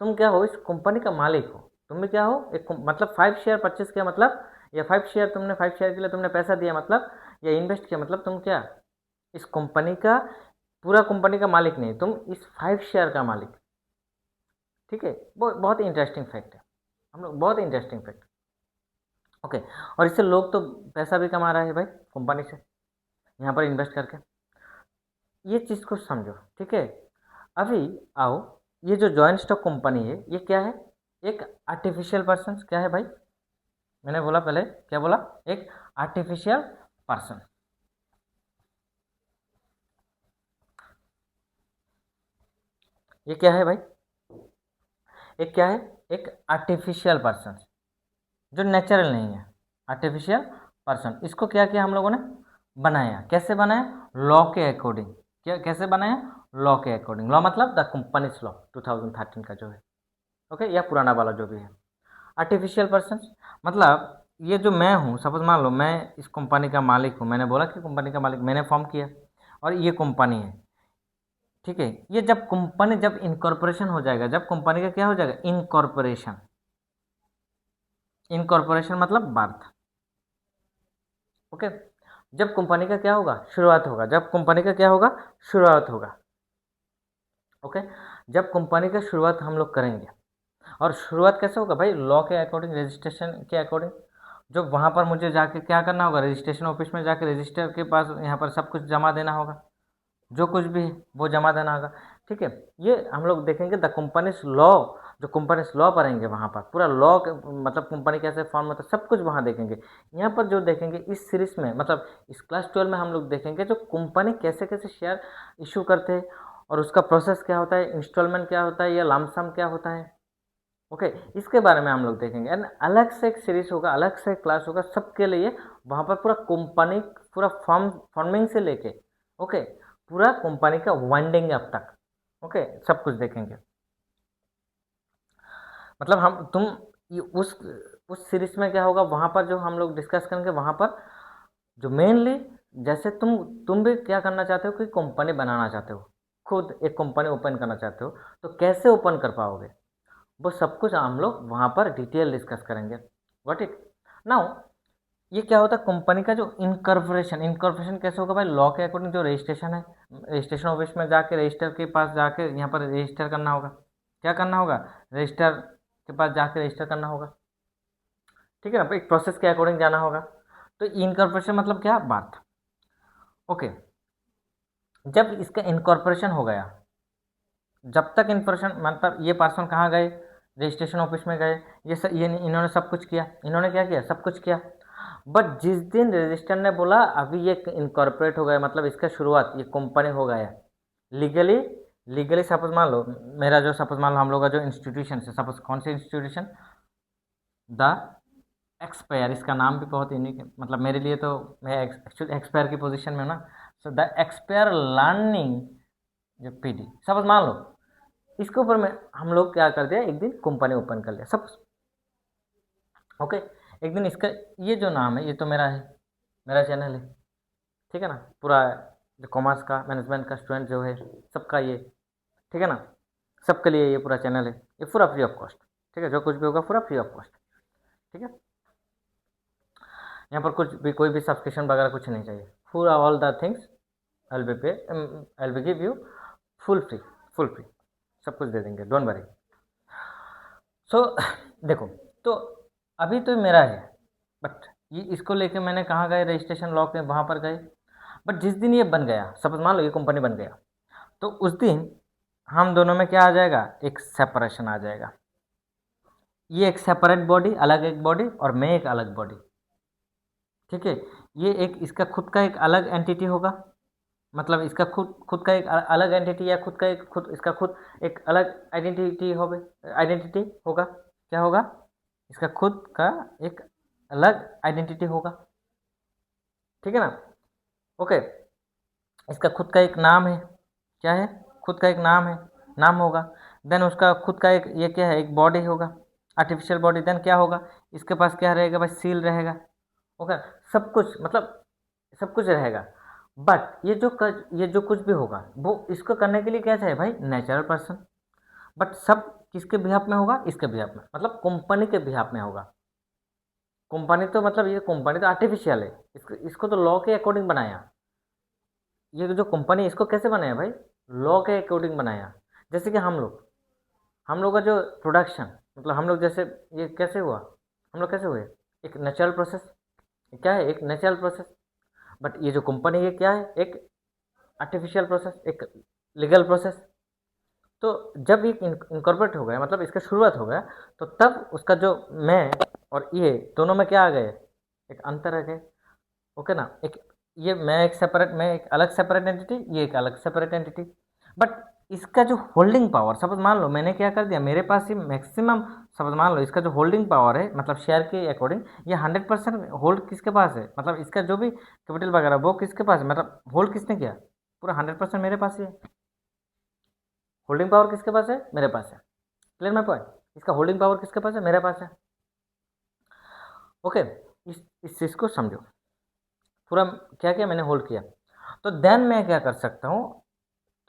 तुम क्या हो, इस कंपनी का मालिक हो, तुम भी क्या हो, एक मतलब 5 शेयर परचेस किया, मतलब या 5 शेयर, तुमने 5 शेयर के लिए तुमने पैसा दिया, मतलब या इन्वेस्ट किया, मतलब तुम क्या, इस कंपनी का, पूरा कंपनी का मालिक नहीं, तुम इस 5 शेयर का मालिक। ठीक है, बहुत इंटरेस्टिंग फैक्ट है, हम लोग बहुत इंटरेस्टिंग फैक्ट। ओके, और इससे लोग तो पैसा भी कमा रहे हैं भाई कंपनी से, यहाँ पर इन्वेस्ट करके। ये चीज़ को समझो। ठीक है, अभी आओ, ये जो जॉइंट स्टॉक कंपनी है ये क्या है, एक आर्टिफिशियल पर्सन। क्या है भाई, मैंने बोला पहले, क्या बोला, एक आर्टिफिशियल पर्सन। ये क्या है भाई, एक क्या है, एक आर्टिफिशियल पर्सन जो नेचुरल नहीं है, आर्टिफिशियल पर्सन। इसको क्या किया हम लोगों ने, बनाया। कैसे बनाया, लॉ के अकॉर्डिंग। क्या कैसे बनाया, लॉ के अकॉर्डिंग। लॉ मतलब द कंपनीज लॉ 2013 का जो है। ओके, या पुराना वाला जो भी है। आर्टिफिशियल पर्सन मतलब ये जो मैं हूँ, सपोज मान लो मैं इस कंपनी का मालिक हूँ, मैंने बोला कि कंपनी का मालिक मैंने फॉर्म किया और ये कंपनी है, ठीक है। ये जब कंपनी जब इनकॉर्पोरेशन हो जाएगा, जब कंपनी का क्या हो जाएगा, इनकॉर्पोरेशन। इनकॉर्पोरेशन मतलब बर्थ, ओके। जब कंपनी का क्या होगा, शुरुआत होगा। जब कंपनी का क्या होगा, शुरुआत होगा, ओके। जब कंपनी का शुरुआत हम लोग करेंगे, और शुरुआत कैसे होगा भाई, लॉ के अकॉर्डिंग, रजिस्ट्रेशन के अकॉर्डिंग। जो वहाँ पर मुझे जाके क्या करना होगा, रजिस्ट्रेशन ऑफिस में जाके रजिस्टर के पास यहाँ पर सब कुछ जमा देना होगा, जो कुछ भी है वो जमा देना होगा, ठीक है। ये हम लोग देखेंगे द कंपनीज लॉ, जो कंपनीज लॉ पढ़ेंगे वहाँ पर पूरा लॉ मतलब कंपनी कैसे फॉर्म होता है सब कुछ वहाँ देखेंगे। यहाँ पर जो देखेंगे इस सीरीज में, मतलब इस क्लास 12 में हम लोग देखेंगे जो कंपनी कैसे कैसे शेयर इशू करते हैं और उसका प्रोसेस क्या होता है, इंस्टॉलमेंट क्या होता है या लमसम क्या होता है, ओके। इसके बारे में हम लोग देखेंगे एंड अलग से एक सीरीज होगा, अलग से एक क्लास होगा सबके लिए। वहाँ पर पूरा कंपनी, पूरा फॉर्मिंग से लेके, ओके, पूरा कंपनी का वाइंडिंग अप तक, ओके, सब कुछ देखेंगे। मतलब हम तुम उस सीरीज में क्या होगा, वहाँ पर जो हम लोग डिस्कस करेंगे, वहाँ पर जो मेनली जैसे तुम भी क्या करना चाहते हो कि कंपनी बनाना चाहते हो, खुद एक कंपनी ओपन करना चाहते हो, तो कैसे ओपन कर पाओगे, वो सब कुछ हम लोग वहाँ पर डिटेल डिस्कस करेंगे। Got it now. ये क्या होता है कंपनी का जो इनकॉर्पोरेशन, इनकॉर्पोरेशन कैसे होगा भाई, लॉ के अकॉर्डिंग जो रजिस्ट्रेशन है, रजिस्ट्रेशन ऑफिस में जाके रजिस्टर के पास जाके यहाँ पर रजिस्टर करना होगा। क्या करना होगा, रजिस्टर के पास जाके रजिस्टर करना होगा, ठीक है ना, एक प्रोसेस के अकॉर्डिंग जाना होगा। तो इनकॉर्पोरेशन मतलब क्या, बात, ओके। जब इसका इनकॉर्पोरेशन हो गया, जब तक इन्फॉर्मेशन मतलब ये पर्सन कहाँ गए, रजिस्ट्रेशन ऑफिस में गए, ये इन्होंने सब कुछ किया, इन्होंने क्या किया, सब कुछ किया। बट जिस दिन रजिस्टर ने बोला अभी ये इनकॉर्पोरेट हो गया, मतलब इसका शुरुआत, ये कंपनी हो गया लीगली, लीगली सपोज मान लो मेरा जो, सपोज मान लो हम लोग का जो इंस्टीट्यूशन है, सपोज कौन सी इंस्टीट्यूशन, द एक्सपायर, इसका नाम भी बहुत यूनिक है, मतलब मेरे लिए तो मैं एक्चुअली एक्सपायर की पोजीशन में हूं ना। सो द एक्सपायर लर्निंग जो पीडी, सपोज मान लो इसके ऊपर में हम लोग क्या कर दिया, एक दिन कंपनी ओपन कर लिया सब, ओके। एक दिन इसका ये जो नाम है, ये तो मेरा है, मेरा चैनल है, ठीक है ना, पूरा जो कॉमर्स का, मैनेजमेंट का स्टूडेंट जो है सबका ये, ठीक है ना, सबके लिए ये पूरा चैनल है, ये पूरा फ्री ऑफ कॉस्ट, ठीक है, जो कुछ भी होगा पूरा फ्री ऑफ कॉस्ट, ठीक है। यहाँ पर कुछ भी कोई भी सब्सक्रिप्शन वगैरह कुछ नहीं चाहिए, पूरा all the things I will give you full free, full free, सब कुछ दे देंगे, डोंट वरी। सो देखो, तो अभी तो मेरा है, बट ये इसको लेके मैंने कहाँ गए, रजिस्ट्रेशन लॉ के वहाँ पर गए। बट जिस दिन ये बन गया, सपोज मान लो ये कंपनी बन गया, तो उस दिन हम दोनों में क्या आ जाएगा, एक सेपरेशन आ जाएगा। ये एक सेपरेट बॉडी, अलग एक बॉडी, और मैं एक अलग बॉडी, ठीक है। ये एक इसका खुद का एक अलग एंटिटी होगा, मतलब इसका खुद खुद का एक अलग एंटिटी, या खुद का एक खुद इसका खुद एक अलग आइडेंटिटी होगा, क्या होगा, इसका खुद का एक अलग आइडेंटिटी होगा, ठीक है ना, ओके। इसका खुद का एक नाम है, क्या है, खुद का एक नाम है, नाम होगा। देन उसका खुद का एक ये क्या है, एक बॉडी होगा, आर्टिफिशियल बॉडी। देन क्या होगा, इसके पास क्या रहेगा भाई, सील रहेगा, ओके, सब कुछ, मतलब सब कुछ रहेगा। बट ये जो कुछ भी होगा वो इसको करने के लिए क्या चाहिए भाई, नेचुरल पर्सन। बट सब किसके बिहाफ में होगा, इसके बिहाफ में, मतलब कंपनी के बिहाफ में होगा। कंपनी तो मतलब ये कंपनी तो आर्टिफिशियल है, इसको तो लॉ के अकॉर्डिंग बनाया। ये जो कंपनी, इसको कैसे बनाया भाई, लॉ के अकॉर्डिंग बनाया। जैसे कि हम लोग का जो प्रोडक्शन, मतलब हम लोग जैसे, ये कैसे हुआ, हम लोग कैसे हुए, एक नेचुरल प्रोसेस, क्या है, एक नेचुरल प्रोसेस। बट ये जो कंपनी है क्या है, एक आर्टिफिशियल प्रोसेस, एक लीगल प्रोसेस। तो जब ये इनकॉर्पोरेट हो गया, मतलब इसका शुरुआत हो गया, तो तब उसका जो मैं और ये दोनों में क्या आ गए, एक अंतर आ गए, ओके ना। एक ये मैं एक अलग सेपरेट एंटिटी, ये एक अलग सेपरेट एंटिटी। बट इसका जो होल्डिंग पावर, सपोज मान लो मैंने क्या कर दिया, मेरे पास ही मैक्सिमम, सपोज मान लो इसका जो होल्डिंग पावर है, मतलब शेयर के अकॉर्डिंग, ये 100% होल्ड किसके पास है, मतलब इसका जो भी कैपिटल वगैरह वो किसके पास है, मतलब होल्ड किसने किया, पूरा 100% मेरे पास ही है। होल्डिंग पावर किसके पास है, मेरे पास है। Clear my point. इसका होल्डिंग पावर किसके पास है? मेरे पास है। ओके, इस चीज़ को समझो, पूरा क्या क्या मैंने होल्ड किया। तो देन मैं क्या कर सकता हूँ,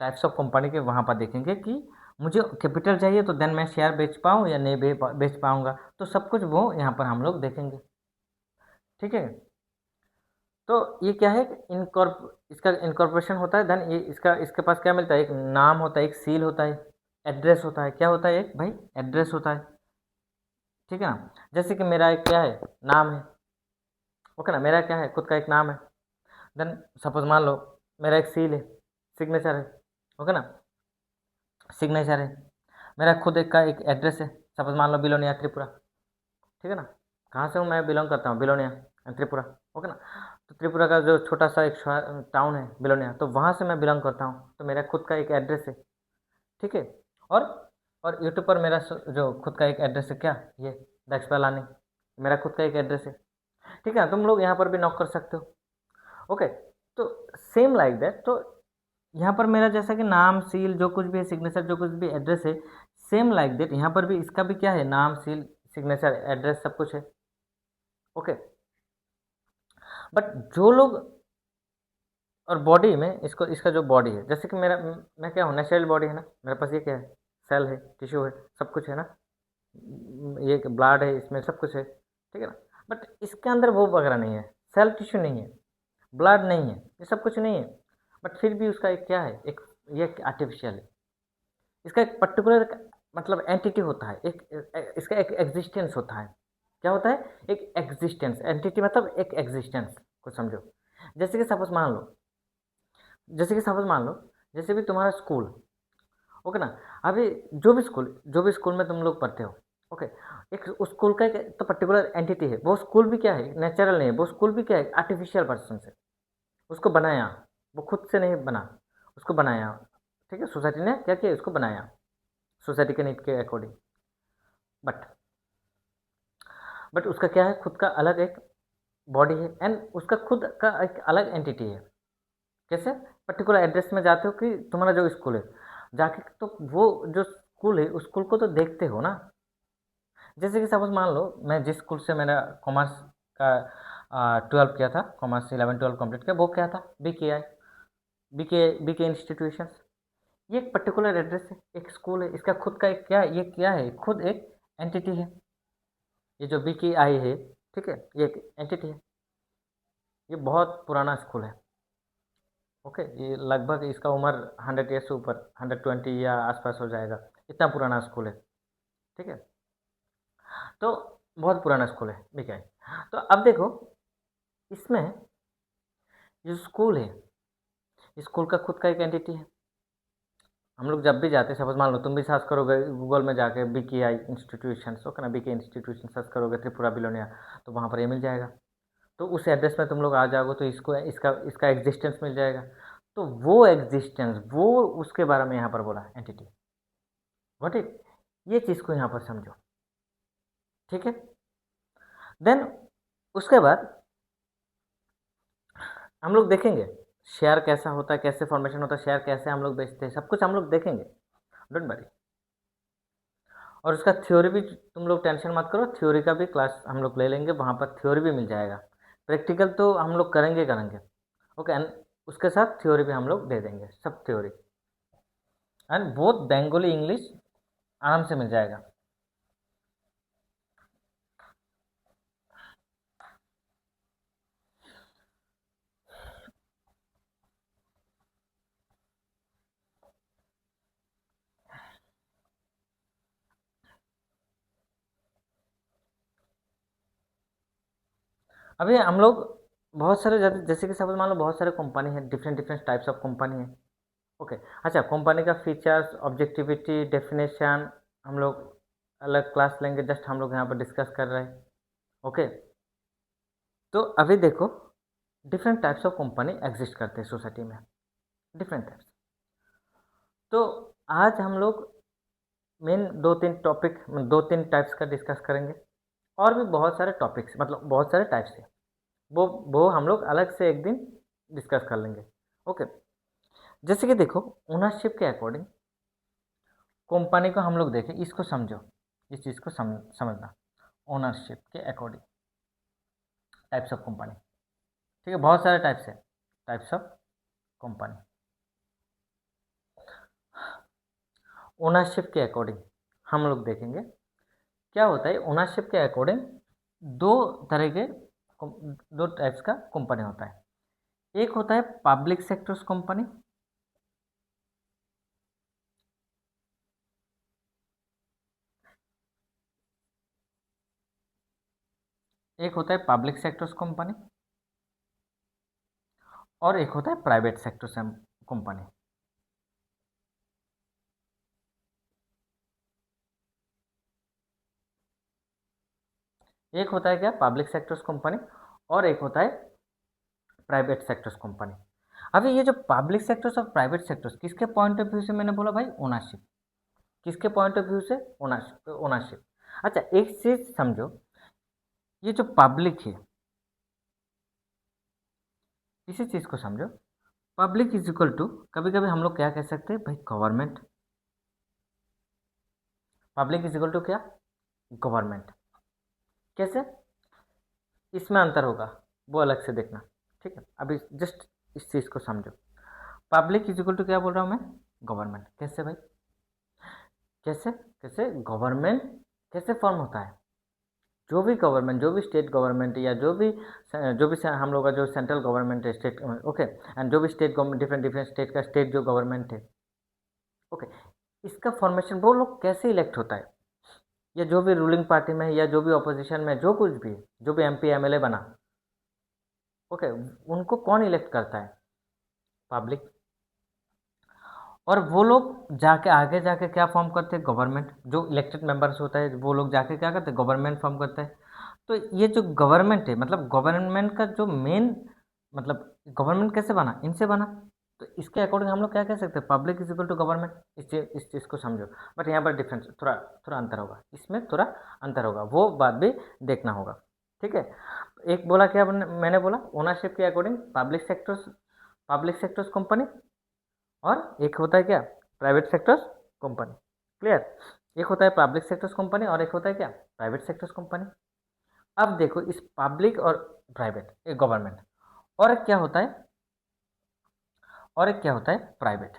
टाइप्स ऑफ कंपनी के वहाँ पर देखेंगे कि मुझे कैपिटल चाहिए तो देन मैं शेयर बेच पाऊँ या नहीं बेच पाऊँगा, तो सब कुछ वो यहाँ पर हम लोग देखेंगे। ठीक है, तो ये क्या है, इसका इनकॉर्पोरेशन होता है। देन ये इसके पास क्या मिलता है, एक नाम होता है, एक सील होता है, एड्रेस होता है। क्या होता है? एक भाई एड्रेस होता है। ठीक है ना, जैसे कि मेरा एक क्या है, नाम है। ओके ना, मेरा क्या है, खुद का एक नाम है। देन सपोज मान लो मेरा एक सील है, सिग्नेचर है। ओके ना, सिग्नेचर है। मेरा खुद एक का एक एड्रेस है, सपोज मान लो बिलोनिया त्रिपुरा। ठीक है ना, कहाँ से हूँ मैं, बिलोंग करता हूँ बिलोनिया त्रिपुरा। ओके ना, तो त्रिपुरा का जो छोटा सा एक टाउन है बिलोनिया, तो वहाँ से मैं बिलोंग करता हूँ, तो मेरा खुद का एक एड्रेस है। ठीक है, और और यूट्यूब पर मेरा जो खुद का एक एड्रेस है, क्या ये दक्ष पलानी, मेरा खुद का एक एड्रेस है। ठीक है ना, तुम लोग यहाँ पर भी नॉक कर सकते हो। ओके, तो सेम लाइक दैट, तो यहाँ पर मेरा जैसा कि नाम सील जो कुछ भी है, सिग्नेचर जो कुछ भी एड्रेस है, सेम लाइक दैट यहाँ पर भी इसका भी क्या है, नाम सील सिग्नेचर एड्रेस सब कुछ है। ओके, बट जो लोग, और बॉडी में इसको, इसका जो बॉडी है, जैसे कि मेरा, मैं क्या हूँ, नेचुरल बॉडी है ना, मेरे पास ये क्या है, सेल है, टिश्यू है, सब कुछ है ना, ये ब्लड है, इसमें सब कुछ है। ठीक है ना, बट इसके अंदर वो वगैरह नहीं है, सेल टिश्यू नहीं है, ब्लड नहीं है, ये सब कुछ नहीं है। बट फिर भी उसका एक क्या है, एक ये आर्टिफिशियल है। इसका एक पर्टिकुलर मतलब एंटिटी होता है, इसका एक एग्जिस्टेंस होता है। क्या होता है? एक एग्जिस्टेंस, एंटिटी मतलब एक एग्जिस्टेंस को समझो। जैसे कि सपोज मान लो, जैसे भी तुम्हारा स्कूल, ओके ना, अभी जो भी स्कूल में तुम लोग पढ़ते हो, ओके, एक उस स्कूल का एक तो पर्टिकुलर एंटिटी है। वो स्कूल भी क्या है, नेचुरल नहीं है, वो स्कूल भी क्या है, आर्टिफिशियल पर्सन से उसको बनाया, वो खुद से नहीं बना, उसको बनाया। ठीक है, सोसाइटी ने क्या किया, उसको बनाया सोसाइटी के नीड के अकॉर्डिंग। बट उसका क्या है, खुद का अलग एक बॉडी है, एंड उसका खुद का एक अलग एंटिटी है। कैसे? पर्टिकुलर एड्रेस में जाते हो कि तुम्हारा जो स्कूल है, जाके तो वो जो स्कूल है, उस स्कूल को तो देखते हो ना। जैसे कि सपोज मान लो, मैं जिस स्कूल से मैंने कॉमर्स का 12 किया था, कॉमर्स 11-12 कंप्लीट किया, वो क्या था, BKI, बीके इंस्टीट्यूशंस। ये एक पर्टिकुलर एड्रेस है, एक स्कूल है, इसका खुद का एक क्या है, ये क्या है, खुद एक एंटिटी है। ये जो BKI है, ठीक है, ये एक एंटिटी है। ये बहुत पुराना स्कूल है। ओके, ये लगभग इसका उम्र 100 ईयर्स से ऊपर, 120 या आसपास हो जाएगा, इतना पुराना स्कूल है। ठीक है, तो बहुत पुराना स्कूल है BKI। तो अब देखो, इसमें जो स्कूल है, स्कूल का खुद का एक एंटिटी है। हम लोग जब भी जाते हैं, सपोज मान लो तुम भी सर्च करोगे गूगल में जाके BKI इंस्टीट्यूशंस, ओके ना, BK इंस्टीट्यूशन सर्च करोगे त्रिपुरा बिलोनिया, तो वहाँ पर ये मिल जाएगा। तो उस एड्रेस में तुम लोग आ जाओगे तो इसको इसका इसका एग्जिस्टेंस मिल जाएगा। तो वो एग्जिस्टेंस, वो उसके बारे में यहाँ पर बोला एंटिटी। Got it? ये चीज़ को यहाँ पर समझो। ठीक है, देन उसके बाद हम लोग देखेंगे शेयर कैसा होता है, कैसे फॉर्मेशन होता है, शेयर कैसे हम लोग बेचते हैं, सब कुछ हम लोग देखेंगे, डोंट वरी। और उसका थ्योरी भी तुम लोग टेंशन मत करो, थ्योरी का भी क्लास हम लोग ले लेंगे, वहाँ पर थ्योरी भी मिल जाएगा। प्रैक्टिकल तो हम लोग करेंगे ओके, एंड उसके साथ थ्योरी भी हम लोग दे देंगे, सब theory and both Bengali English आराम से मिल जाएगा। अभी हम लोग बहुत सारे जैसे कि सपोज मान लो बहुत सारे कंपनी है, different different types of company है। ओके, अच्छा, कंपनी का फीचर्स, ऑब्जेक्टिविटी, डेफिनेशन हम लोग अलग क्लास लेंगे, जस्ट हम लोग यहाँ पर डिस्कस कर रहे हैं। ओके, तो अभी देखो, different types of company exist करते हैं सोसाइटी में, डिफरेंट टाइप्स। तो आज हम लोग मेन 2-3 टॉपिक, 2-3 टाइप्स का डिस्कस करेंगे। और भी बहुत सारे टॉपिक्स, मतलब बहुत सारे टाइप्स है, वो हम लोग अलग से एक दिन डिस्कस कर लेंगे। ओके, जैसे कि देखो, ओनरशिप के अकॉर्डिंग कंपनी को हम लोग देखें, इसको समझो, इस चीज़ को समझना, ओनरशिप के अकॉर्डिंग टाइप्स ऑफ कंपनी। ठीक है, बहुत सारे टाइप्स है, टाइप्स ऑफ कंपनी। ओनरशिप के अकॉर्डिंग हम लोग देखेंगे क्या होता है। ओनरशिप के अकॉर्डिंग दो तरह के, दो टाइप्स का कंपनी होता है। एक होता है पब्लिक सेक्टर्स कंपनी, एक होता है पब्लिक सेक्टर्स कंपनी और एक होता है प्राइवेट सेक्टर्स कंपनी। एक होता है क्या, पब्लिक सेक्टर्स कंपनी, और एक होता है प्राइवेट सेक्टर्स कंपनी। अभी ये जो पब्लिक सेक्टर्स और प्राइवेट सेक्टर्स किसके पॉइंट ऑफ व्यू से, मैंने बोला भाई ओनरशिप, किसके पॉइंट ऑफ व्यू से, ओनरशिप, ओनरशिप। अच्छा एक चीज समझो, ये जो पब्लिक है, इसी चीज को समझो, पब्लिक इज इक्वल टू, कभी कभी हम लोग क्या कह सकते हैं भाई, government. Public is equal to क्या, गवर्नमेंट। कैसे, इसमें अंतर होगा, वो अलग से देखना। ठीक है, अभी जस्ट इस चीज को समझो। पब्लिक इज इक्वल टू क्या बोल रहा हूँ मैं, गवर्नमेंट। कैसे भाई, कैसे, कैसे गवर्नमेंट कैसे फॉर्म होता है, जो भी गवर्नमेंट, जो भी स्टेट गवर्नमेंट या जो भी हम लोग का जो सेंट्रल गवर्नमेंट है, स्टेट, ओके, एंड जो भी state government, different different state का स्टेट जो गवर्नमेंट है, ओके, इसका फॉर्मेशन वो लोग कैसे इलेक्ट होता है, या जो भी रूलिंग पार्टी में है या जो भी ऑपोजिशन में, जो कुछ भी है, जो भी एमपी एमएलए बना, ओके, उनको कौन इलेक्ट करता है, पब्लिक। और वो लोग जाके आगे जाके क्या फॉर्म करते हैं, गवर्नमेंट। जो इलेक्टेड मेंबर्स होता है वो लोग जाके क्या करते हैं, गवर्नमेंट फॉर्म करते हैं। तो ये जो गवर्नमेंट है, मतलब गवर्नमेंट का जो मेन, मतलब गवर्नमेंट कैसे बना, इनसे बना। तो इसके अकॉर्डिंग हम लोग क्या कह सकते हैं, public is equal to government. इस चीज़ को समझो, बट यहाँ पर डिफरेंस थोड़ा थोड़ा अंतर होगा, इसमें थोड़ा अंतर होगा, वो बात भी देखना होगा। ठीक है, एक बोला क्या मैंने बोला, ओनरशिप के अकॉर्डिंग पब्लिक सेक्टर्स कंपनी, और एक होता है क्या, प्राइवेट सेक्टर्स कंपनी। क्लियर, एक होता है पब्लिक सेक्टर्स कंपनी और एक होता है क्या, प्राइवेट सेक्टर्स कंपनी। अब देखो इस पब्लिक और प्राइवेट, एक गवर्नमेंट, और एक क्या होता है, और एक क्या होता है प्राइवेट,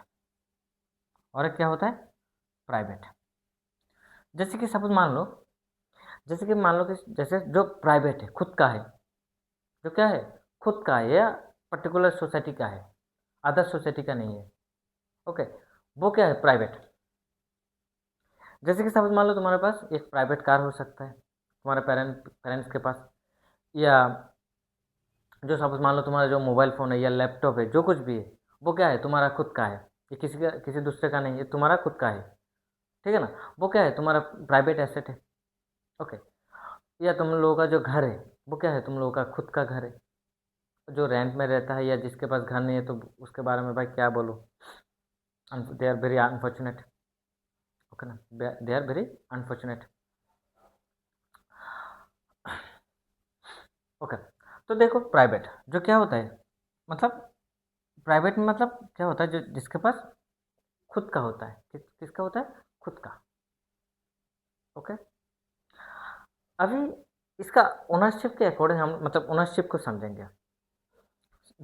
और एक क्या होता है प्राइवेट। जैसे कि सपोज मान लो, जैसे कि मान लो कि जैसे जो प्राइवेट है, खुद का है, जो क्या है, खुद का है, या पर्टिकुलर सोसाइटी का है, अदर सोसाइटी का नहीं है, ओके, वो क्या है, प्राइवेट। जैसे कि सपोज मान लो तुम्हारे पास एक प्राइवेट कार हो सकता है, तुम्हारे पेरेंट्स के पास, या जो सपोज मान लो तुम्हारा जो मोबाइल फ़ोन है या लैपटॉप है, जो कुछ भी है, वो क्या है, तुम्हारा खुद का है, ये किसी दूसरे का नहीं है, तुम्हारा खुद का है। ठीक है ना, वो क्या है, तुम्हारा प्राइवेट एसेट है। ओके, या तुम लोगों का जो घर है, वो क्या है, तुम लोगों का खुद का घर है। जो रेंट में रहता है या जिसके पास घर नहीं है, तो उसके बारे में भाई क्या बोलो, they are very unfortunate. Okay ना, they are very unfortunate. Okay, तो देखो प्राइवेट जो क्या होता है, मतलब प्राइवेट में मतलब क्या होता है, जो जिसके पास खुद का होता है, किसका होता है, खुद का। ओके, अभी इसका ओनरशिप के अकॉर्डिंग हम मतलब ओनरशिप को समझेंगे।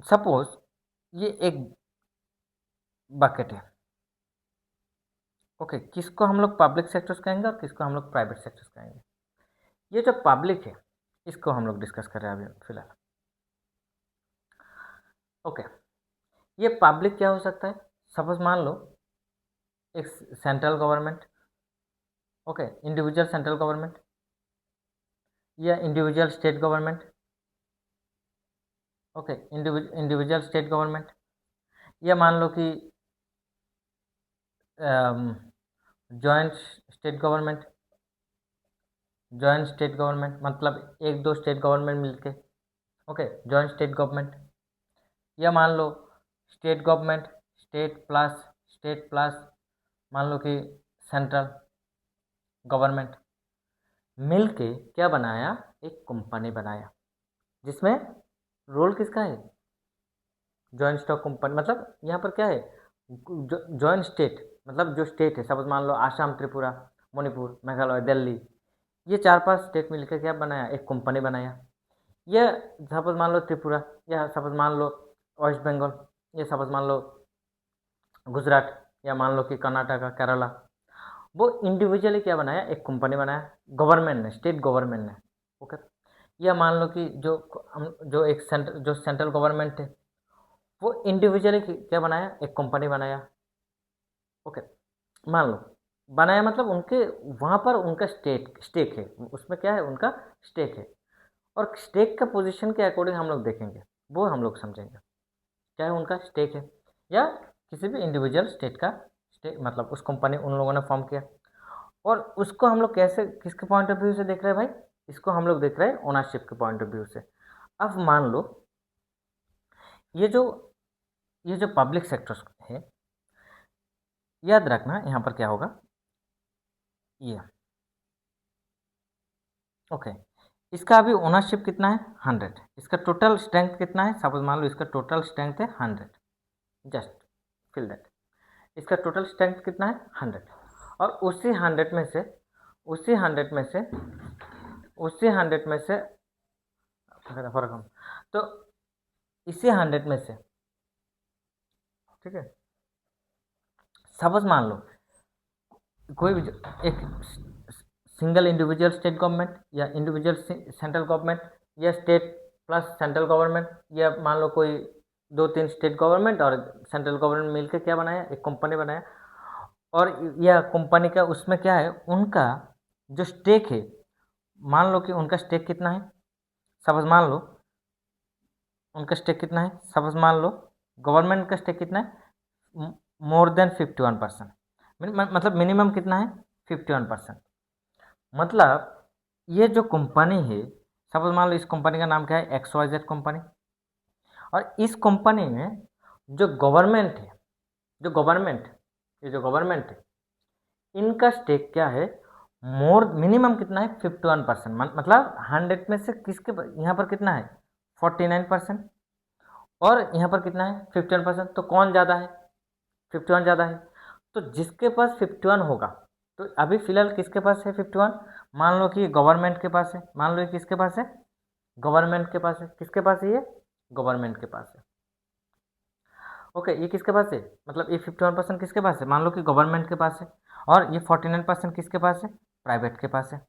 सपोज ये एक बकेट है, ओके, किसको हम लोग पब्लिक सेक्टर्स कहेंगे और किसको हम लोग प्राइवेट सेक्टर्स कहेंगे। ये जो पब्लिक है, इसको हम लोग डिस्कस कर रहे हैं अभी फिलहाल। ओके, ये पब्लिक क्या हो सकता है, सपोज मान लो एक central government, okay, individual central government या individual state government, okay, individual state government, या मान लो कि joint state government. Joint state government मतलब एक दो स्टेट गवर्नमेंट मिलके, ओके, जॉइंट स्टेट गवर्नमेंट। या मान लो स्टेट गवर्नमेंट, स्टेट प्लस मान लो कि सेंट्रल गवर्नमेंट मिलके क्या बनाया, एक कंपनी बनाया, जिसमें रोल किसका है, जॉइंट स्टॉक कंपनी। मतलब यहाँ पर क्या है, जॉइंट स्टेट, मतलब जो स्टेट है, सपोज मान लो आसाम त्रिपुरा, मणिपुर, मेघालय, दिल्ली, ये 4-5 स्टेट मिलकर क्या बनाया, एक कंपनी बनाया। या सपोज मान लो त्रिपुरा, या सपोज मान लो वेस्ट बंगाल, या सपोज मान लो गुजरात, या मान लो कि कर्नाटका, केरला, वो इंडिविजुअली क्या बनाया, एक कंपनी बनाया गवर्नमेंट ने, स्टेट गवर्नमेंट ने। ओके, या मान लो कि जो एक जो सेंट्रल गवर्नमेंट है वो इंडिविजुअली क्या बनाया, एक कंपनी बनाया। ओके, मान लो बनाया मतलब उनके वहाँ पर उनका स्टेक है, उसमें क्या है, उनका स्टेक है। और स्टेक का पोजीशन के अकॉर्डिंग हम लोग देखेंगे, वो हम लोग समझेंगे क्या है, उनका स्टेक है या किसी भी इंडिविजुअल स्टेट का स्टेक, मतलब उस कंपनी उन लोगों ने फॉर्म किया। और उसको हम लोग कैसे, किसके पॉइंट ऑफ व्यू से देख रहे हैं भाई, इसको हम लोग देख रहे हैं ओनरशिप के पॉइंट ऑफ व्यू से। अब मान लो ये जो पब्लिक सेक्टर है, याद रखना यहाँ पर क्या होगा, ये ओके, इसका अभी ओनरशिप कितना है, 100। इसका टोटल स्ट्रेंथ कितना है, सपोज मान लो इसका टोटल स्ट्रेंथ है 100, जस्ट फिल दैट। इसका टोटल स्ट्रेंथ कितना है, 100। और उसी 100 में से फर्क हम, तो इसी 100 में से, ठीक है, सपोज मान लो कोई भी एक सिंगल इंडिविजुअल स्टेट गवर्नमेंट या इंडिविजुअल सेंट्रल गवर्नमेंट या स्टेट प्लस सेंट्रल गवर्नमेंट, या मान लो कोई 2-3 स्टेट गवर्नमेंट और सेंट्रल गवर्नमेंट मिलकर क्या बनाया, एक कंपनी बनाया। और यह कंपनी का उसमें क्या है, उनका जो स्टेक है, मान लो कि उनका स्टेक कितना है, सपोज मान लो उनका स्टेक कितना है, सपोज मान लो गवर्नमेंट का स्टेक कितना है, मोर देन 51%। मतलब मिनिमम कितना है, 51%। मतलब ये जो कंपनी है, सपोज मान लो इस कंपनी का नाम क्या है, XYZ कंपनी। और इस कंपनी में जो गवर्नमेंट है, ये जो गवर्नमेंट है, इनका स्टेक क्या है, मिनिमम कितना है, 51%। मतलब 100 में से किसके यहाँ पर कितना है, 49%। और यहाँ पर कितना है, 51%। तो कौन ज़्यादा है, 51 ज़्यादा है। तो जिसके पास 51 होगा, तो अभी फिलहाल किसके पास है 51, मान लो कि गवर्नमेंट के पास है, मान लो ये किसके पास है, गवर्नमेंट के पास है। किसके पास है, ये गवर्नमेंट के पास है। ओके, ये किसके पास है, मतलब ये 51% किसके पास है, मान लो कि गवर्नमेंट के पास है। और ये 49% किसके पास है, प्राइवेट के पास है।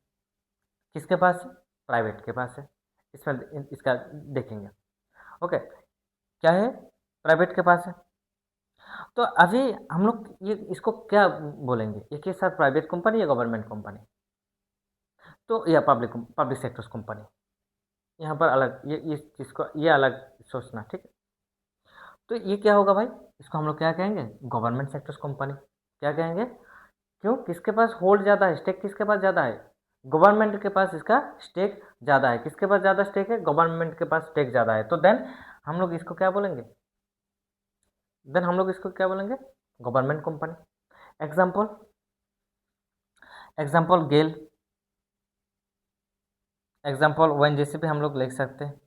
किसके पास है, प्राइवेट के पास है। इसमें इसका देखेंगे। ओके, क्या है, प्राइवेट के पास है। तो अभी हम लोग ये इसको क्या बोलेंगे, एक ही साथ प्राइवेट कंपनी या गवर्नमेंट कंपनी, तो या पब्लिक सेक्टर्स कंपनी, यहाँ पर अलग ये इस चीज़ को ये अलग सोचना, ठीक है। तो ये क्या होगा भाई, इसको हम लोग क्या कहेंगे, गवर्नमेंट सेक्टर्स कंपनी। क्या कहेंगे, क्यों, किसके पास होल्ड ज़्यादा है, स्टेक किसके पास ज़्यादा है, गवर्नमेंट के पास इसका स्टेक ज़्यादा है। किसके पास ज़्यादा स्टेक है, गवर्नमेंट के पास स्टेक ज़्यादा है। तो देन हम लोग इसको क्या बोलेंगे, गवर्नमेंट कंपनी। एग्जाम्पल गेल, एग्जाम्पल ONGC पे हम लोग लिख सकते हैं।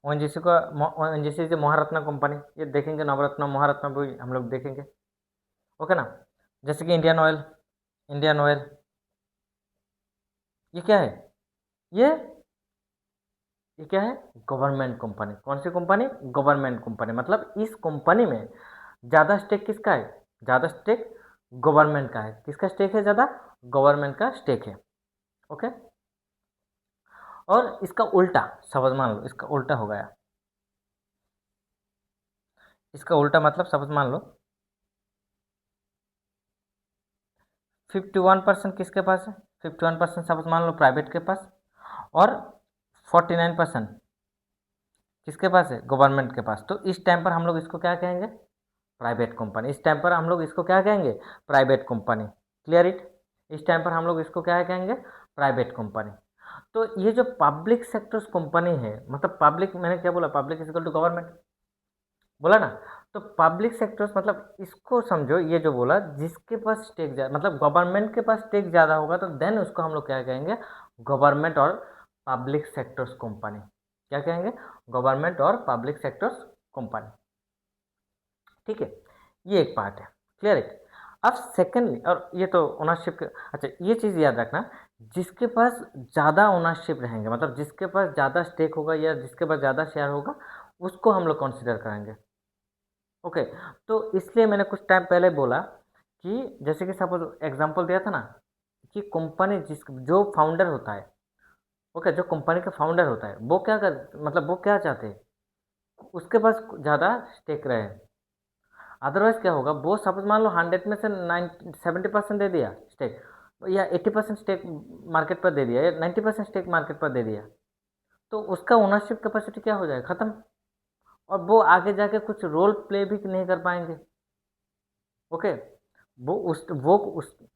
ONGC जो महारत्ना कंपनी, ये देखेंगे, नवरत्न महारत्न भी हम लोग देखेंगे। ओके ना, जैसे कि इंडियन ऑयल, ये क्या है, ये ये क्या है, गवर्नमेंट कंपनी। कौन सी कंपनी, गवर्नमेंट कंपनी। मतलब इस कंपनी में ज़्यादा स्टेक किसका है, ज़्यादा स्टेक गवर्नमेंट का है। किसका स्टेक है ज़्यादा, गवर्नमेंट का स्टेक है। ओके, और इसका उल्टा, समझ मान लो इसका उल्टा हो गया, इसका उल्टा मतलब समझ मान लो 51% किसके पास है, 51% समझ मान लो प्राइवेट के पास, और 49% किसके पास है, गवर्नमेंट के पास। तो इस टाइम पर हम लोग इसको क्या कहेंगे, प्राइवेट कंपनी। इस टाइम पर हम लोग इसको क्या कहेंगे, प्राइवेट कंपनी। क्लियर इट, इस टाइम पर हम लोग इसको क्या कहेंगे, प्राइवेट कंपनी। तो ये जो पब्लिक सेक्टर्स कंपनी है, मतलब पब्लिक, मैंने क्या बोला, public is equal to government बोला ना। तो पब्लिक सेक्टर्स मतलब इसको समझो, ये जो बोला, जिसके पास स्टेक ज़्यादा, मतलब गवर्नमेंट के पास स्टेक ज़्यादा होगा, तो देन उसको हम लोग क्या कहेंगे, गवर्नमेंट और पब्लिक सेक्टर्स कंपनी। क्या कहेंगे, गवर्नमेंट और पब्लिक सेक्टर्स कंपनी। ठीक है, ये एक पार्ट है। क्लियर है। अब सेकेंडली, और ये तो ओनरशिप के, अच्छा ये चीज़ याद रखना, जिसके पास ज़्यादा ओनरशिप रहेंगे, मतलब जिसके पास ज़्यादा स्टेक होगा या जिसके पास ज़्यादा शेयर होगा, उसको हम लोग कंसिडर करेंगे। ओके, तो इसलिए मैंने कुछ टाइम पहले बोला कि जैसे कि सपोज एग्जांपल दिया था ना, कि कंपनी जिस जो फाउंडर होता है, ओके, जो कंपनी का फाउंडर होता है वो क्या कर, मतलब वो क्या चाहते हैं, उसके पास ज़्यादा स्टेक रहे। अदरवाइज़ क्या होगा, वो सपोज़ मान लो 100 में से 70% दे दिया स्टेक, या 80% स्टेक मार्केट पर दे दिया, या 90% स्टेक मार्केट पर दे दिया, तो उसका ओनरशिप कैपेसिटी क्या हो जाएगा, ख़त्म। और वो आगे जाके कुछ रोल प्ले भी नहीं कर पाएंगे। ओके, वो उस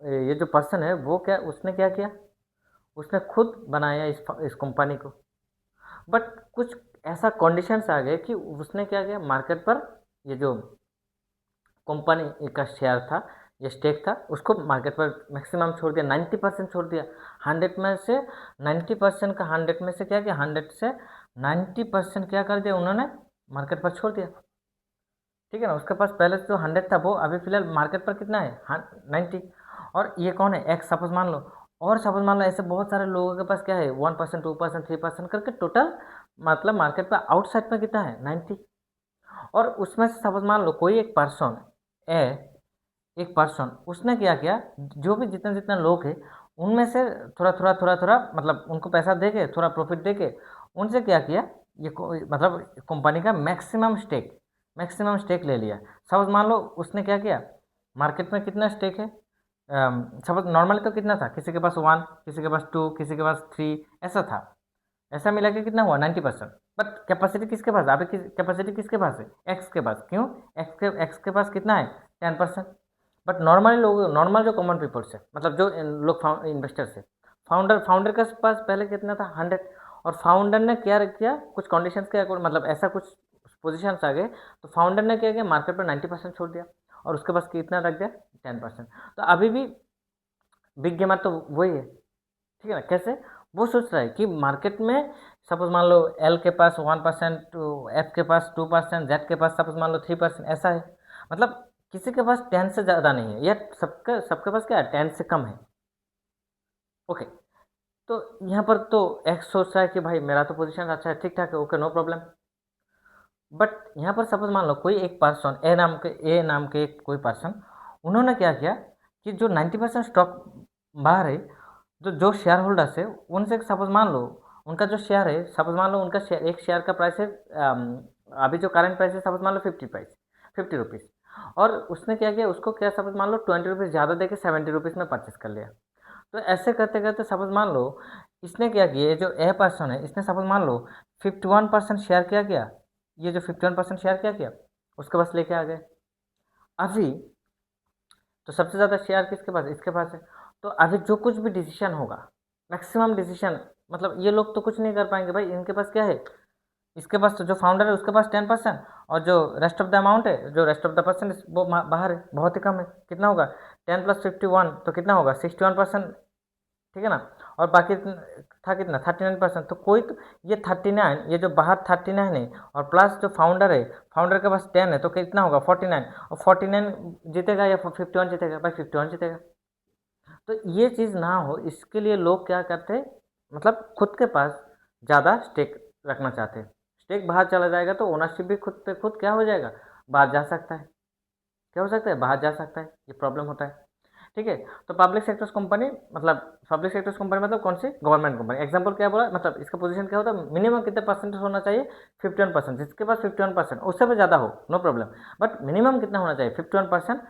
ये जो पर्सन है वो क्या, उसने क्या किया, उसने खुद बनाया इस कंपनी को, बट कुछ ऐसा कंडीशंस आ गए कि उसने क्या किया, मार्केट पर ये जो कंपनी का शेयर था, ये स्टेक था, उसको मार्केट पर मैक्सिमम छोड़ दिया, 90% छोड़ दिया। 100 में से 90% का, 100 में से क्या किया, 100 से 90% क्या कर दिया उन्होंने, मार्केट पर छोड़ दिया। ठीक है ना, उसके पास पहले जो 100 था वो अभी फिलहाल मार्केट पर कितना है, 90। और ये कौन है, एक्स सपोज मान लो। और सपोज मान लो ऐसे बहुत सारे लोगों के पास क्या है, 1%, 2%, 3% करके टोटल, मतलब मार्केट पर आउटसाइड में कितना है, 90। और उसमें से सपोज मान लो कोई एक पर्सन है, एक पर्सन उसने क्या किया, जो भी जितने जितने लोग हैं उनमें से थोड़ा थोड़ा थोड़ा थोड़ा, मतलब उनको पैसा दे के, थोड़ा प्रॉफिट दे के, उनसे क्या किया, मतलब कंपनी का मैक्सिमम स्टेक ले लिया। सपोज मान लो उसने क्या किया, मार्केट में कितना स्टेक है, सपोज नॉर्मली तो कितना था, किसी के पास 1, किसी के पास 2, किसी के पास 3, ऐसा था। ऐसा मिला के कितना हुआ, 90%। बट कैपेसिटी किसके पास, अभी कैपेसिटी किसके पास है, एक्स के पास। क्यों, एक्स के पास कितना है, 10%। बट नॉर्मली लोग, नॉर्मल जो कॉमन पीपल्स है, मतलब जो लोग इन्वेस्टर्स है, फाउंडर फाउंडर के पास पहले कितना था, 100। और फाउंडर ने क्या किया, कुछ कंडीशंस के अकॉर्डिंग, मतलब ऐसा कुछ पोजिशंस आ गए, तो फाउंडर ने क्या किया, मार्केट पर 90% छोड़ दिया, और उसके पास कितना रख दिया, 10%। तो अभी भी बिग गेमर तो वही है। ठीक है ना, कैसे, वो सोच रहा है कि मार्केट में सपोज मान लो एल के पास 1%, एफ के पास 2%, जेड के पास सपोज मान लो 3%, ऐसा है। मतलब किसी के पास 10 से ज़्यादा नहीं है, या सबके सबके पास क्या है, 10 से कम है। ओके, तो यहाँ पर तो एक्स सोच रहा है कि भाई मेरा तो पोजीशन अच्छा है, ठीक ठाक है, ओके, नो प्रॉब्लम। बट यहाँ पर सपोज मान लो कोई एक पर्सन, ए नाम के कोई पर्सन, उन्होंने क्या किया कि जो 90% स्टॉक बाहर है, जो शेयर होल्डर्स है, उनसे सपोज मान लो उनका जो शेयर है, सपोज मान लो उनका शेयर, एक शेयर का प्राइस है, अभी जो करंट प्राइस है सपोज मान लो 50 रुपीज़। और उसने क्या किया, उसको क्या सपोज मान लो 20 रुपीज़ ज़्यादा देके 70 रुपीज़ में परचेस कर लिया। तो ऐसे करते करते सपोज मान लो इसने क्या किया, जो ए पर्सन है, इसने सपोज मान लो 51% शेयर क्या किया, ये जो 51% शेयर क्या किया, उसके पास लेके आ गए। अभी तो सबसे ज़्यादा शेयर किसके पास, इसके पास है। तो अभी जो कुछ भी डिसीजन होगा, मैक्सिमम डिसीजन, मतलब ये लोग तो कुछ नहीं कर पाएंगे भाई, इनके पास क्या है, इसके पास तो जो फाउंडर है उसके पास 10%, और जो रेस्ट ऑफ द अमाउंट है, जो रेस्ट ऑफ द पर्सन वो बाहर है, बहुत ही कम है। कितना होगा, 10 + 51 तो कितना होगा, 61%। ठीक है ना, और बाकी था कितना, 39%। तो कोई तो, ये 39, ये जो बाहर 39 है, और प्लस जो फाउंडर है, फाउंडर के पास 10 है, तो कितना होगा, 49। और 49 जीतेगा या 51 जीतेगा, भाई 51 जीतेगा। तो ये चीज़ ना हो, इसके लिए लोग क्या करते हैं, मतलब खुद के पास ज़्यादा स्टेक रखना चाहते हैं। स्टेक बाहर चला जाएगा तो ओनरशिप भी खुद पे खुद क्या हो जाएगा, बाहर जा सकता है। क्या हो सकता है, बाहर जा सकता है, ये प्रॉब्लम होता है। ठीक है, तो पब्लिक सेक्टर्स कंपनी, मतलब पब्लिक सेक्टर्स कंपनी मतलब कौन सी, गवर्नमेंट कंपनी। एग्जांपल क्या बोला, मतलब इसका पोजीशन क्या होता है, मिनिमम कितने परसेंटेज होना चाहिए, 51%। जिसके पास 51%, उससे भी ज़्यादा हो नो प्रॉब्लम, बट मिनिमम कितना होना चाहिए, 51%।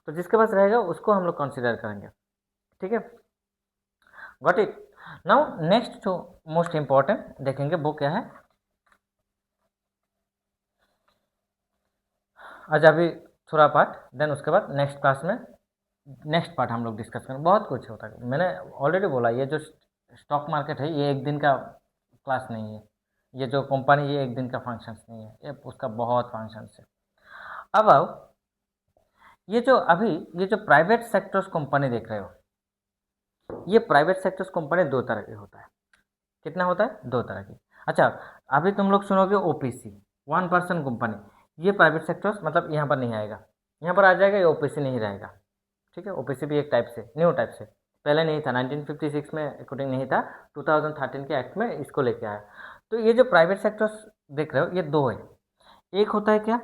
तो जिसके पास रहेगा उसको हम लोग कंसिडर करेंगे। ठीक है, गॉट इट। नाउ नेक्स्ट जो मोस्ट इंपॉर्टेंट देखेंगे वो क्या है, आज अभी थोड़ा पार्ट, देन उसके बाद नेक्स्ट क्लास में नेक्स्ट पार्ट हम लोग डिस्कस करें। बहुत कुछ होता है, मैंने ऑलरेडी बोला, ये जो स्टॉक मार्केट है ये एक दिन का क्लास नहीं है, ये जो कंपनी ये एक दिन का फंक्शंस नहीं है, ये उसका बहुत फंक्शंस है। अब आओ, ये जो अभी ये जो प्राइवेट सेक्टर्स कंपनी देख रहे हो, ये प्राइवेट सेक्टर्स कंपनी दो तरह के होता है। कितना होता है, दो तरह की। अच्छा, अभी तुम लोग सुनोगे ओपीसी, 1% कंपनी, ये प्राइवेट सेक्टर्स मतलब यहाँ पर नहीं आएगा, यहाँ पर आ जाएगा, ये ओपीसी नहीं रहेगा। ठीक है, ओबीसी भी एक टाइप से, न्यू टाइप से, पहले नहीं था, 1956 में अकॉर्डिंग नहीं था, 2013 के एक्ट में इसको लेके आया। तो ये जो प्राइवेट सेक्टर्स देख रहे हो ये दो है, एक होता है क्या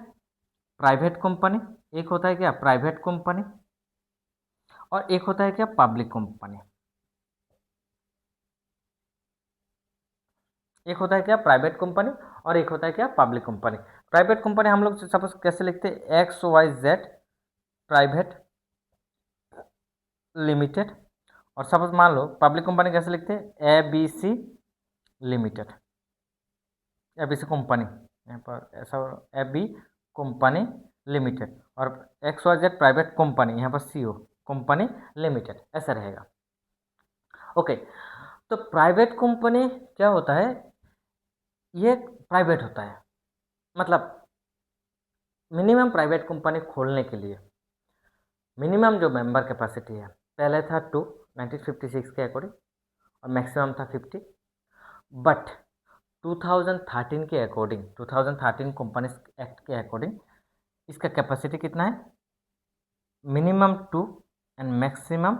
प्राइवेट कंपनी, एक होता है क्या प्राइवेट कंपनी, और एक होता है क्या पब्लिक कंपनी। एक होता है क्या प्राइवेट कंपनी और एक होता है क्या पब्लिक कंपनी। प्राइवेट कंपनी हम लोग सपोज कैसे लिखते हैं, XYZ प्राइवेट लिमिटेड, और सपोज मान लो पब्लिक कंपनी कैसे लिखते हैं, ABC लिमिटेड, ABC कंपनी, यहाँ पर ऐसा AB कंपनी लिमिटेड, और XYZ प्राइवेट कंपनी, यहाँ पर CO कंपनी लिमिटेड, ऐसा रहेगा। ओके, तो प्राइवेट कंपनी क्या होता है, ये प्राइवेट होता है, मतलब मिनिमम प्राइवेट कंपनी खोलने के लिए मिनिमम जो मेंबर कैपेसिटी है, पहले था 2 1956 के अकॉर्डिंग, और मैक्सिमम था 50, बट 2013 के अकॉर्डिंग, 2013 कंपनीज एक्ट के अकॉर्डिंग इसका कैपेसिटी कितना है, मिनिमम 2 एंड मैक्सिमम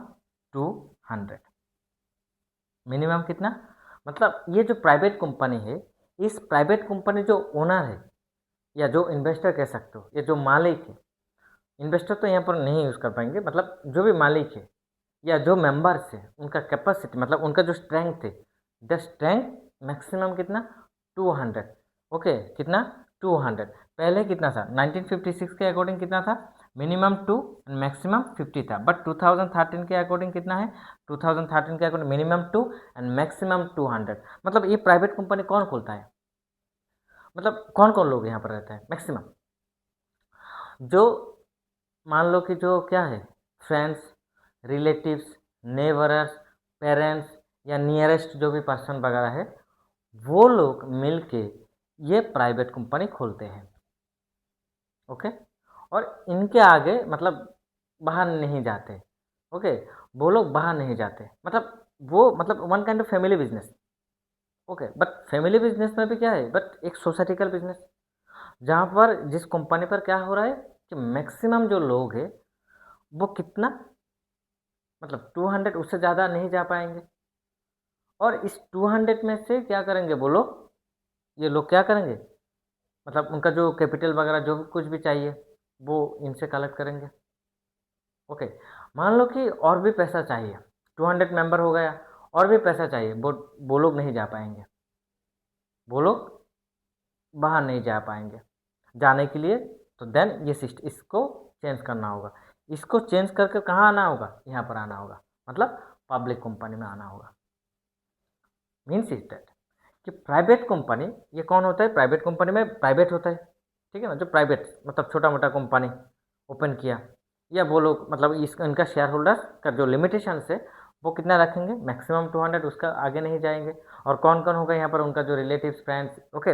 200। मिनिमम कितना, मतलब ये जो प्राइवेट कंपनी है, इस प्राइवेट कंपनी जो ओनर है या जो इन्वेस्टर कह सकते हो, ये जो मालिक है, इन्वेस्टर तो यहाँ पर नहीं यूज़ कर पाएंगे, मतलब जो भी मालिक है या जो मेंबर्स है उनका कैपेसिटी, मतलब उनका जो स्ट्रेंथ है, द स्ट्रेंथ मैक्सिमम कितना 200। ओके, कितना 200, पहले कितना था 1956 के अकॉर्डिंग कितना था, मिनिमम 2 एंड मैक्सिमम 50 था, बट 2013 के अकॉर्डिंग कितना है, 2013 के अकॉर्डिंग मिनिमम 2 एंड मैक्सिमम 200। मतलब ये प्राइवेट कंपनी कौन खोलता है, मतलब कौन कौन लोग यहाँ पर रहता है, मैक्सिमम जो मान लो कि जो क्या है, फ्रेंड्स, रिलेटिव्स, नेबरर्स, पेरेंट्स या नियरेस्ट जो भी पर्सन वगैरह है, वो लोग मिल के ये प्राइवेट कंपनी खोलते हैं। ओके, और इनके आगे मतलब बाहर नहीं जाते। ओके, वो लोग बाहर नहीं जाते, मतलब वो मतलब one kind of family business. Okay, but family business में भी क्या है, बट एक सोसाइटिकल बिजनेस, जहाँ पर जिस कंपनी पर क्या हो रहा है कि मैक्सिमम जो लोग हैं वो कितना, मतलब 200, उससे ज़्यादा नहीं जा पाएंगे, और इस 200 में से क्या करेंगे वो लोग, ये लोग क्या करेंगे, मतलब उनका जो कैपिटल वगैरह जो भी कुछ भी चाहिए वो इनसे कलेक्ट करेंगे। ओके, मान लो कि और भी पैसा चाहिए, 200 मेंबर हो गया, और भी पैसा चाहिए, वो लोग नहीं जा पाएंगे, वो लोग बाहर नहीं जा पाएंगे। जाने के लिए तो देन ये सिस्टम, इसको चेंज करना होगा, इसको चेंज करके कहाँ आना होगा, यहाँ पर आना होगा, मतलब पब्लिक कंपनी में आना होगा। मीन्स इज दैट कि प्राइवेट कंपनी, ये कौन होता है, प्राइवेट कंपनी में प्राइवेट होता है, ठीक है ना, जो प्राइवेट मतलब छोटा मोटा कंपनी ओपन किया, या वो लोग मतलब इनका शेयर होल्डर्स का जो लिमिटेशन है वो कितना रखेंगे, मैक्सिमम 200, उसका आगे नहीं जाएंगे। और कौन कौन होगा यहाँ पर, उनका जो रिलेटिव्स, फ्रेंड्स, ओके,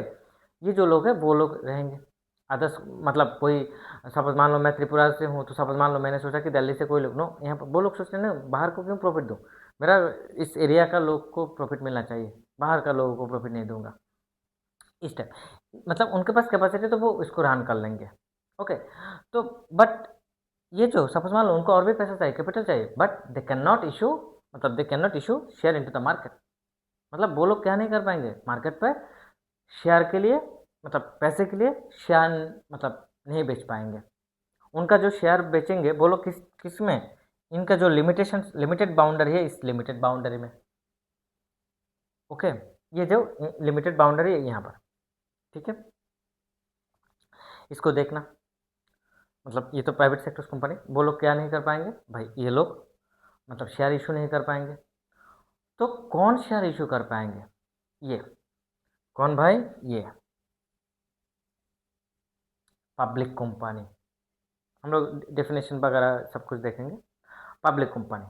ये जो लोग हैं वो लोग रहेंगे। अदर्स मतलब कोई सपोज मान लो मैं त्रिपुरा से हूँ, तो सपोज मान लो मैंने सोचा कि दिल्ली से कोई लोग, नो, यहाँ पर वो लोग सोचते हैं ना, बाहर को क्यों प्रॉफिट दूँ, मेरा इस एरिया का लोग को प्रॉफिट मिलना चाहिए, बाहर का लोगों को प्रॉफिट नहीं दूंगा, इस टाइप, मतलब उनके पास कैपेसिटी तो वो इसको रन कर लेंगे। ओके, तो बट ये जो सपोज मान लो उनको और भी पैसा चाहिए, कैपिटल चाहिए, but they can not issue, मतलब they can not issue share into the market, मतलब वो लोग क्या नहीं कर पाएंगे मार्केट पर शेयर के लिए, मतलब पैसे के लिए शेयर मतलब नहीं बेच पाएंगे। उनका जो शेयर बेचेंगे वो लोग किस में, इनका जो लिमिटेड बाउंड्री है, इस लिमिटेड बाउंड्री में। ओके, ये जो लिमिटेड बाउंड्री है यहाँ पर, ठीक है, इसको देखना, मतलब ये तो प्राइवेट सेक्टर कंपनी, वो लोग क्या नहीं कर पाएंगे भाई, ये लोग मतलब शेयर इशू नहीं कर पाएंगे। तो कौन शेयर इशू कर पाएंगे, ये कौन भाई, ये पब्लिक कंपनी। हम लोग डेफिनेशन वगैरह सब कुछ देखेंगे। पब्लिक कंपनी,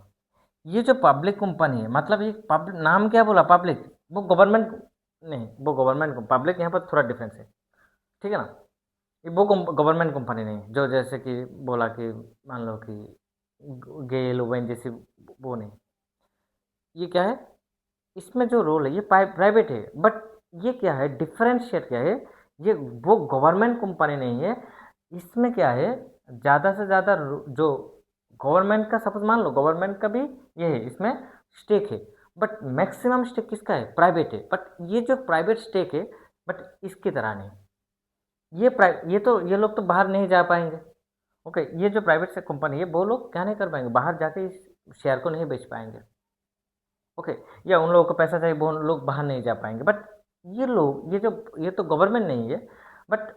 ये जो पब्लिक कंपनी है, मतलब ये पब्लिक, नाम क्या बोला पब्लिक, वो गवर्नमेंट नहीं, वो गवर्नमेंट, पब्लिक यहाँ पर थोड़ा डिफरेंस है, ठीक है ना, ये वो गवर्नमेंट कंपनी नहीं, जो जैसे कि बोला कि मान लो कि गेल ओवेन जैसी, वो नहीं, ये क्या है, इसमें जो रोल है ये प्राइवेट है, बट ये क्या है, डिफरेंशिएट क्या है, ये वो गवर्नमेंट कंपनी नहीं है, इसमें क्या है, ज़्यादा से ज़्यादा जो गवर्नमेंट का सपोज मान लो, गवर्नमेंट का भी ये है, इसमें स्टेक है, बट मैक्सिमम स्टेक किसका है? प्राइवेट है। बट ये जो प्राइवेट स्टेक है, बट इसकी तरह नहीं, ये लोग तो बाहर नहीं जा पाएंगे। ओके, ये जो प्राइवेट से कंपनी है वो लोग क्या नहीं कर पाएंगे, बाहर जाके इस शेयर को नहीं बेच पाएंगे। ओके, या उन लोगों को पैसा चाहिए, वो लोग बाहर नहीं जा पाएंगे। बट ये लोग, ये तो गवर्नमेंट नहीं है, बट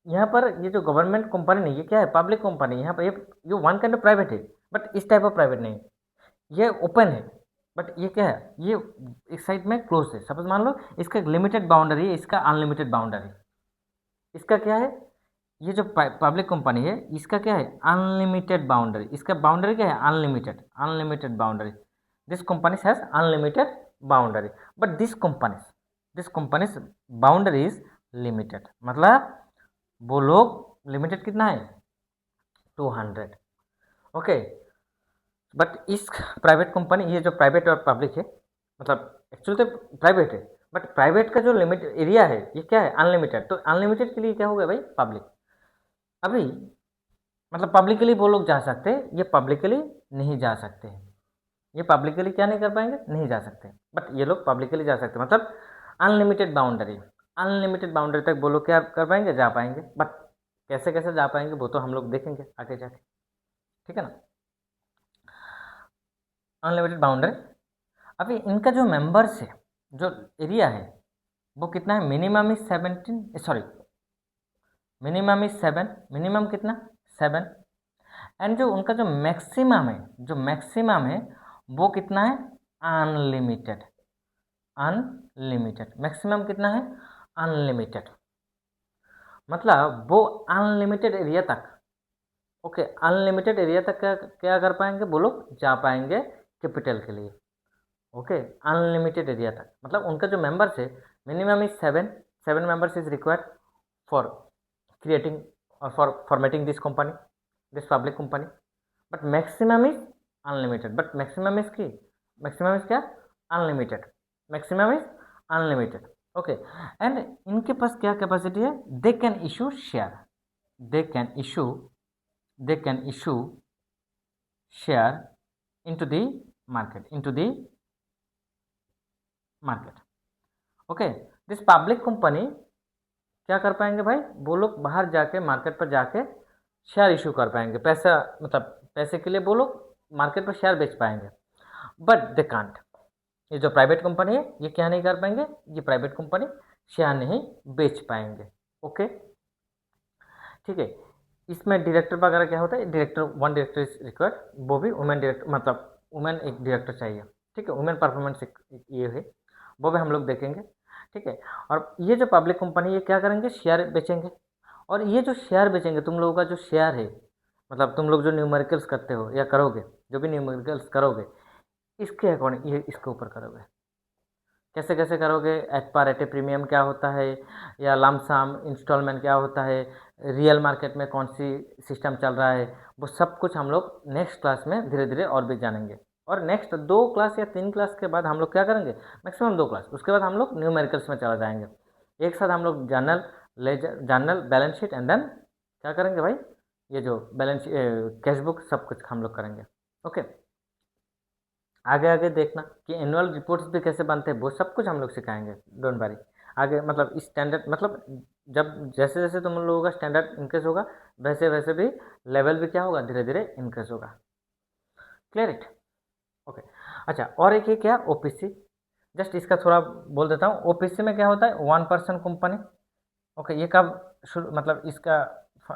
यहाँ पर ये जो गवर्नमेंट कंपनी नहीं, ये क्या है? Public company. यहाँ पर ये वन काइंड ऑफ प्राइवेट है, बट इस टाइप ऑफ प्राइवेट नहीं, ये ओपन है। बट ये क्या है? ये इस साइड में क्लोज है। सपोज मान लो इसका लिमिटेड बाउंड्री है, इसका अनलिमिटेड बाउंड्री। इसका क्या है? ये जो पब्लिक कंपनी है, इसका क्या है? Unlimited boundary. इसका बाउंड्री क्या है? Unlimited, unlimited boundary. This company has unlimited boundary, but this companies boundary is limited. मतलब वो लोग लिमिटेड कितना है? 200। ओके, बट इस प्राइवेट कंपनी, ये जो प्राइवेट और पब्लिक है, मतलब एक्चुअली तो प्राइवेट है, बट प्राइवेट का जो लिमिट एरिया है ये क्या है? अनलिमिटेड। तो अनलिमिटेड के लिए क्या हो गया भाई? पब्लिक। अभी मतलब पब्लिकली वो लोग जा सकते हैं, ये पब्लिकली नहीं जा सकते हैं। ये पब्लिकली क्या नहीं कर पाएंगे? नहीं जा सकते। बट ये लोग पब्लिकली जा सकते हैं, मतलब अनलिमिटेड बाउंड्री, अनलिमिटेड बाउंड्री तक वो लोग क्या कर पाएंगे? जा पाएंगे। बट कैसे कैसे जा पाएंगे वो तो हम लोग देखेंगे आगे जाके, ठीक है ना। Unlimited boundary. अभी इनका जो मेंबर्स है, जो एरिया है, वो कितना है? Minimum is 17, sorry, minimum is 7। Minimum कितना? 7। एंड जो उनका जो मैक्सिमम है, वो कितना है? अनलिमिटेड। अनलिमिटेड मैक्सिमम कितना है? अनलिमिटेड। मतलब वो अनलिमिटेड एरिया तक, ओके, अनलिमिटेड एरिया तक क्या कर पाएंगे? वो लोग जा पाएंगे कैपिटल के लिए। ओके, अनलिमिटेड एरिया तक, मतलब उनका जो मेंबर्स है, minimum is 7 members is required for creating or for formatting this company, this public company, but maximum is unlimited, but maximum is key, maximum is क्या? Unlimited, maximum is unlimited. Okay, and इनके पास क्या capacity है? they can issue share, they can issue share into the market. Okay, this public company क्या कर पाएंगे भाई? वो लोग बाहर जाके मार्केट पर जाके शेयर इशू कर पाएंगे, पैसा, मतलब पैसे के लिए वो लोग मार्केट पर शेयर बेच पाएंगे। बट दे कांट, ये जो प्राइवेट कंपनी है ये क्या नहीं कर पाएंगे? ये प्राइवेट कंपनी शेयर नहीं बेच पाएंगे। ओके, ठीक है। इसमें डायरेक्टर वगैरह क्या होता है? वन डायरेक्टर इज रिक्वायर्ड, वो भी वुमेन डायरेक्टर, मतलब वुमेन एक डायरेक्टर चाहिए, ठीक है। वुमेन परफॉर्मेंस ये है, वो भी हम लोग देखेंगे, ठीक है। और ये जो पब्लिक कंपनी, ये क्या करेंगे? शेयर बेचेंगे। और ये जो शेयर बेचेंगे, तुम लोगों का जो शेयर है, मतलब तुम लोग जो न्यूमेरिकल्स करते हो या करोगे, जो भी न्यूमेरिकल्स करोगे, इसके अकॉर्डिंग ये इसके ऊपर करोगे। कैसे कैसे करोगे? एट पर एट ए प्रीमियम क्या होता है, या लमसम इंस्टॉलमेंट क्या होता है, रियल मार्केट में कौन सी सिस्टम चल रहा है, वो सब कुछ हम लोग नेक्स्ट क्लास में धीरे धीरे और भी जानेंगे। और नेक्स्ट 2 क्लास या 3 क्लास के बाद हम लोग क्या करेंगे? मैक्सिमम 2 क्लास, उसके बाद हम लोग न्यूमेरिकल्स में चला जाएंगे। एक साथ हम लोग journal balance sheet and then क्या करेंगे भाई? ये जो बैलेंस कैश बुक सब कुछ हम लोग करेंगे। ओके, आगे आगे देखना कि एनुअल रिपोर्ट्स भी कैसे बनते हैं, वो सब कुछ हम लोग सिखाएंगे, डोंट वरी। आगे मतलब स्टैंडर्ड, मतलब जब जैसे जैसे तुम लोगों का स्टैंडर्ड इंक्रीज होगा, वैसे वैसे भी लेवल भी क्या होगा? धीरे धीरे इंक्रीज होगा। Clear it? ओके, अच्छा, और एक ये क्या? ओपीसी। जस्ट इसका थोड़ा बोल देता हूँ। ओपीसी में क्या होता है? 1 पर्सन कंपनी। ओके, ये कब शुरू, मतलब इसका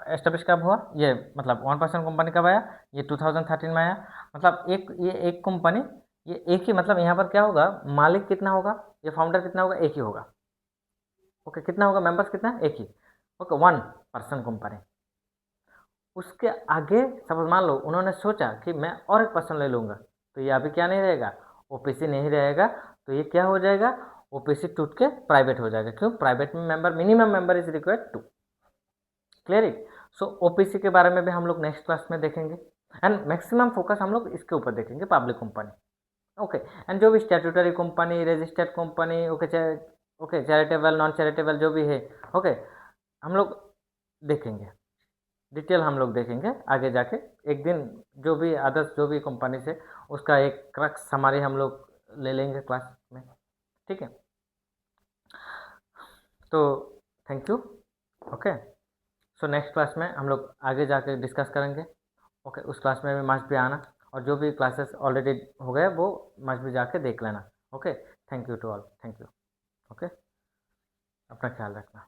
एस्टेब्लिश कब हुआ? ये मतलब 1 पर्सन कंपनी कब आया? ये 2013 में आया। मतलब ये एक कंपनी, ये एक ही, मतलब यहाँ पर क्या होगा? मालिक कितना होगा? ये फाउंडर कितना होगा? एक ही होगा। ओके, कितना होगा? मेंबर्स कितना? एक ही। Okay, 1 person company. उसके आगे सपोज मान लो उन्होंने सोचा कि मैं और एक पर्सन ले लूँगा, तो ये अभी क्या नहीं रहेगा? ओपीसी नहीं रहेगा। तो ये क्या हो जाएगा? ओपीसी टूट के प्राइवेट हो जाएगा। क्यों? प्राइवेट में member, minimum member is required 2। Clear it? So OPC के बारे में भी हम लोग नेक्स्ट क्लास में देखेंगे, एंड मैक्सिमम फोकस हम लोग इसके ऊपर देखेंगे, पब्लिक कंपनी। ओके, एंड जो भी statutory company, registered company, okay, charitable, non charitable जो भी है, ओके, हम लोग देखेंगे। डिटेल हम लोग देखेंगे आगे जाके एक दिन। जो भी अदर्स जो भी कंपनी से उसका एक क्रक्स हमारे हम लोग ले लेंगे क्लास में, ठीक है। तो thank you. Okay, so next class में हम लोग आगे जाके डिस्कस करेंगे। ओके, उस क्लास में भी मस्ट भी आना, और जो भी क्लासेस ऑलरेडी हो गए वो मस्ट भी जाके देख लेना। Okay, thank you to all, thank you. Okay, अपना ख्याल रखना।